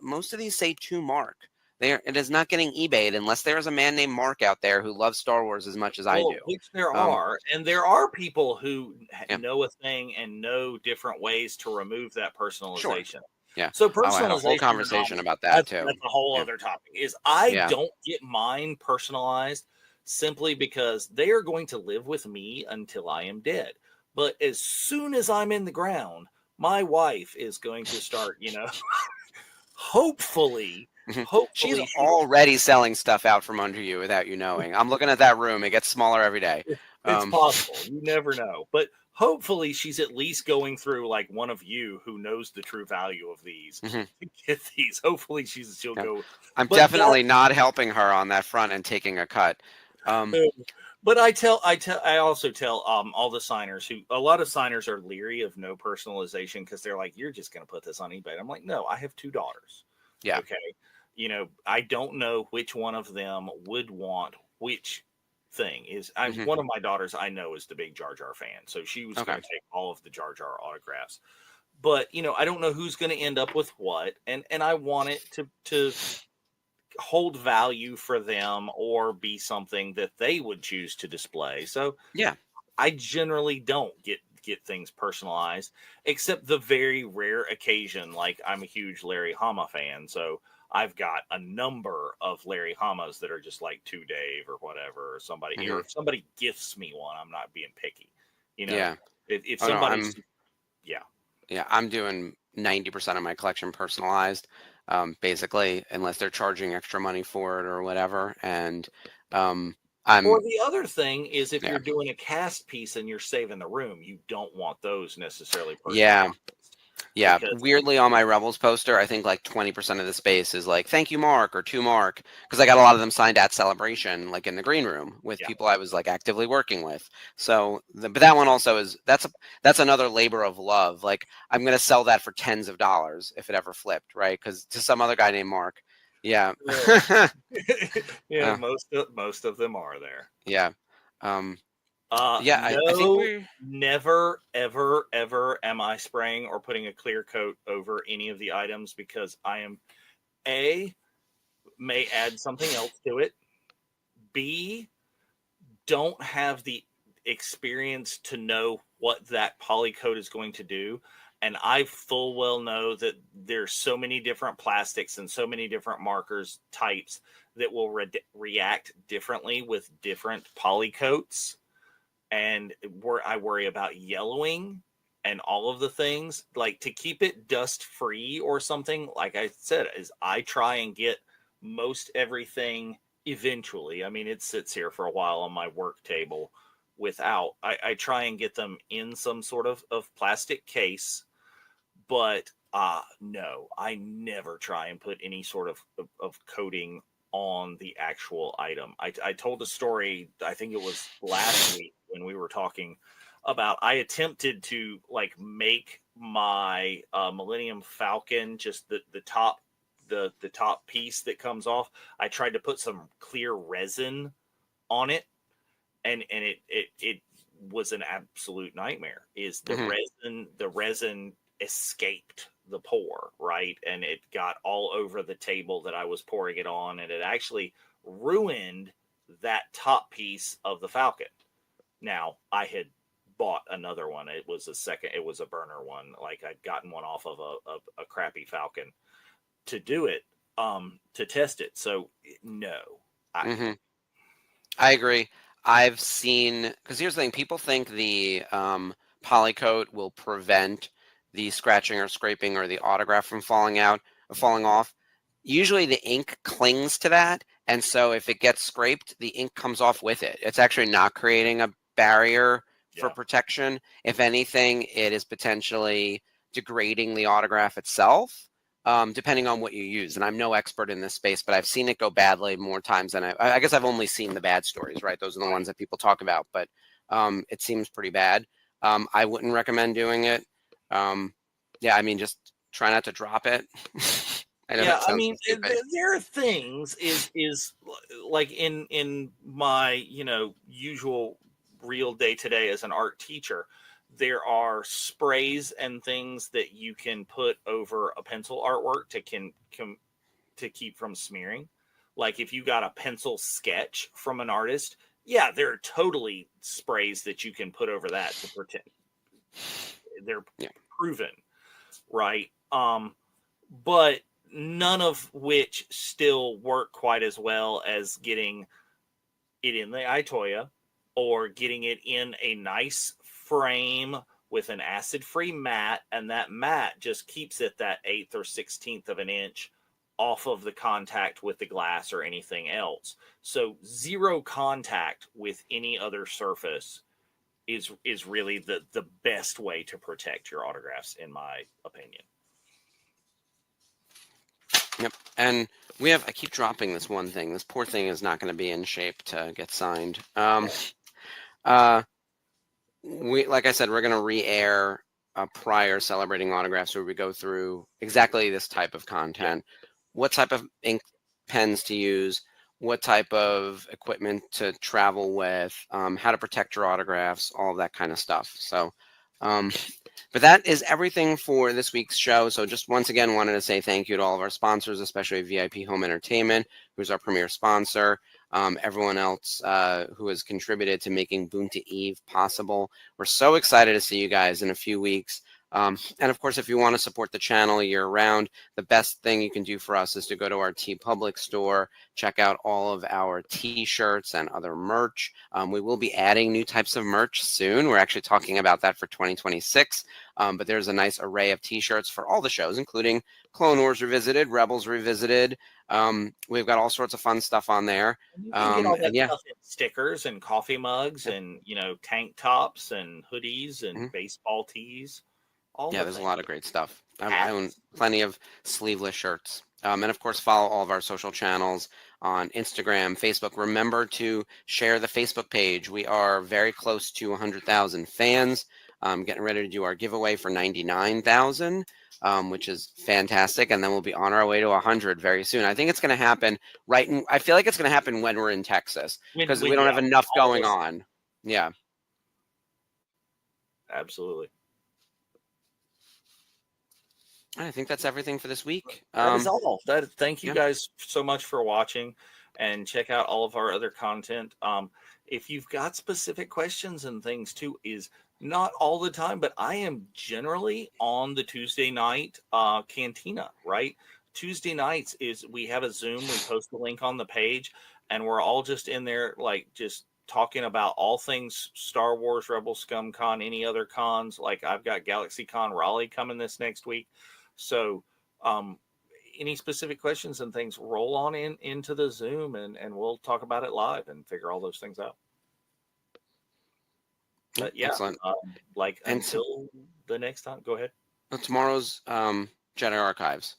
most of these say to Mark. It is not getting eBayed unless there is a man named Mark out there who loves Star Wars as much as I Well, do. which there Um, are, and there are people who yeah, know a thing and know different ways to remove that sure. personalization. Yeah. So Oh, I had a whole personalization in conversation comics, about that that's too. that's a whole Yeah. other topic. Is I Yeah. don't get mine personalized simply because they are going to live with me until I am dead. But as soon as I'm in the ground, my wife is going to start, hopefully, Mhm. She's hopefully she already selling stuff out from under you without you knowing. I'm looking at that room; it gets smaller every day. it's Um, possible. You never know. But hopefully she's at least going through like one of you who knows the true value of these mhm. to get these. Hopefully she'll Yeah. go. I'm But that definitely not helping her on that front and taking a cut. Um, but I also tell all the signers, who a lot of signers are leery of no personalization because they're like, you're just gonna put this on eBay. I'm like, no, I have 2 daughters. yeah. Okay. I don't know which one of them would want which thing. Hmm. One of my daughters I know is the big Jar Jar fan, so she was Okay. going to take all of the Jar Jar autographs. But I don't know who's going to end up with what, and I want it to hold value for them or be something that they would choose to display. So Yeah. I generally don't get things personalized, except the very rare occasion. Like, I'm a huge Larry Hama fan, so I've got a number of Larry Hamas that are just like to Dave or whatever, or somebody, or Hmm. if somebody gifts me one, I'm not being picky. You know, Yeah. if Oh no, somebody's, yeah, I'm doing 90% of my collection personalized, basically, unless they're charging extra money for it or whatever. And um, or I'm the other thing is, if yeah, you're doing a cast piece and you're saving the room, you don't want those necessarily yeah. personalized. Yeah, because weirdly on my Rebels poster, I think like 20% of the space is like "Thank you, Mark" or "To Mark," because I got a lot of them signed at Celebration, like in the green room with yeah, people I was like actively working with. So, but that one also is that's another labor of love. Like I'm gonna sell that for tens of dollars if it ever flipped, right? Because to some other guy named Mark. Yeah. really. Yeah, Uh, most of them are there. yeah. Um, yeah, I think No, we're never, ever, ever am I spraying or putting a clear coat over any of the items because I am A, may add something else to it. B, don't have the experience to know what that poly coat is going to do. And I full well know that there's so many different plastics and so many different markers types that will react differently with different poly coats. And I worry about yellowing and all of the things. Like to keep it dust free or something, like I said, is I try and get most everything eventually. I mean, it sits here for a while on my work table without. I try and get them in some sort of plastic case, but no, I never try and put any sort of coating on the actual item. I told a story, I think it was last week when we were talking about I attempted to like make my Millennium Falcon, just the top the top piece that comes off. I tried to put some clear resin on it, and it was an absolute nightmare. Is mhm. the resin escaped the pour, right? And it got all over the table that I was pouring it on, and it actually ruined that top piece of the Falcon. Now, I had bought another one. It was a burner one. Like I'd gotten one off of a crappy Falcon to do it, to test it. So no, I, Mhm. I agree. I've seen because here's the thing: people think the polycoat will prevent the scratching or scraping or the autograph from falling out or falling off. Usually, the ink clings to that, and so if it gets scraped, the ink comes off with it. It's actually not creating a barrier for yeah. protection. If anything, it is potentially degrading the autograph itself depending on what you use. And I'm no expert in this space, but I've seen it go badly more times than I guess I've only seen the bad stories, right? Those are the ones that people talk about, but it seems pretty bad. I wouldn't recommend doing it. Um, yeah, I mean, just try not to drop it. I know Yeah, that I sounds so mean, stupid. there are things is like in my usual real day to day as an art teacher, there are sprays and things that you can put over a pencil artwork to keep from smearing. Like if you got a pencil sketch from an artist, yeah, there are totally sprays that you can put over that to protect. They're Yeah. proven, right? But none of which still work quite as well as getting it in the Itoya or getting it in a nice frame with an acid-free mat, and that mat just keeps it that eighth or 16th of an inch off of the contact with the glass or anything else. So zero contact with any other surface is really the best way to protect your autographs, in my opinion. Yep. And I keep dropping this one thing. This poor thing is not going to be in shape to get signed. Uh, like I said, we're going to re-air a prior celebrating autographs where we go through exactly this type of Yeah. content, what type of ink pens to use, what type of equipment to travel with, how to protect your autographs, all of that kind of stuff. So, um, but that is everything for this week's show. So just once again, wanted to say thank you to all of our sponsors, especially VIP Home Entertainment, who's our premier sponsor. Everyone else who has contributed to making Boonta Eve possible. We're so excited to see you guys in a few weeks. And of course, if you want to support the channel year round, the best thing you can do for us is to go to our TeePublic store, check out all of our t-shirts and other merch. We will be adding new types of merch soon. We're actually talking about that for 2026. But there's a nice array of t-shirts for all the shows, including Clone Wars Revisited, Rebels Revisited. We've got all sorts of fun stuff on there. You can get all that And yeah, stuff in stickers and coffee mugs yep, and tank tops and hoodies mhm. and baseball tees. All Yeah, the there's a things. lot of great stuff. I own Hats. plenty of sleeveless shirts. And of course, follow all of our social channels on Instagram, Facebook. Remember to share the Facebook page. We are very close to 100,000 fans. Getting ready to do our giveaway for 99,000, which is fantastic. And then we'll be on our way to 100 very soon. I think it's going to happen I feel like it's going to happen when we're in Texas because we don't have When enough all of going us, on. Yeah. absolutely. I think that's everything for this week. That is all. Thank you Yeah. guys so much for watching, and check out all of our other content. If you've got specific questions and things too, is not all the time, but I am generally on the Tuesday night cantina, right? Tuesday nights is we have a Zoom, we post the link on the page, and we're all just in there like just talking about all things Star Wars, Rebel Scum Con, any other cons. Like I've got Galaxy Con Raleigh coming this next week. So um, any specific questions and things, roll on into the Zoom, and we'll talk about it live and figure all those things out. But yeah, Excellent. like And until the next time, go ahead. tomorrow's Jedi Archives.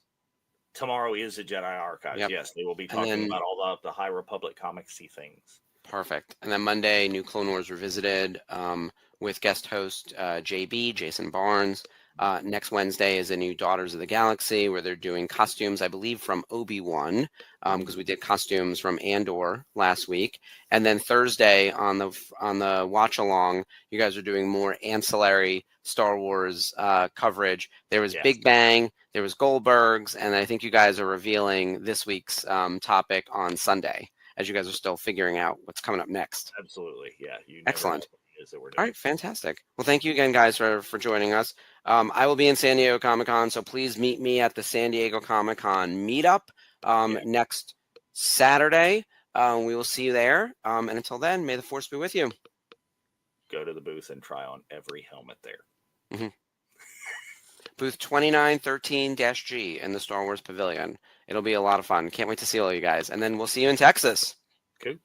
Tomorrow is the Jedi Archives. Yep. Yes, they will be And talking then about all the High Republic comicsy things. perfect. And then Monday, new Clone Wars Revisited with guest host JB, Jason Barnes. Next Wednesday is a new Daughters of the Galaxy where they're doing costumes, I believe, from Obi-Wan, because we did costumes from Andor last week. And then Thursday on the watch along, you guys are doing more ancillary Star Wars coverage. There was Big Bang, there was Goldberg's, and I think you guys are revealing this week's topic on Sunday, as you guys are still figuring out what's coming up next. Absolutely. Yeah. Excellent. That we're doing. All right, fantastic. Well, thank you again, guys, for joining us. I will be in San Diego Comic-Con, so please meet me at the San Diego Comic-Con meetup next Saturday. We will see you there. And until then, may the Force be with you. Go to the booth and try on every helmet there. Mm-hmm. Booth 2913-G in the Star Wars Pavilion. It'll be a lot of fun. Can't wait to see all you guys. And then we'll see you in Texas. Cool.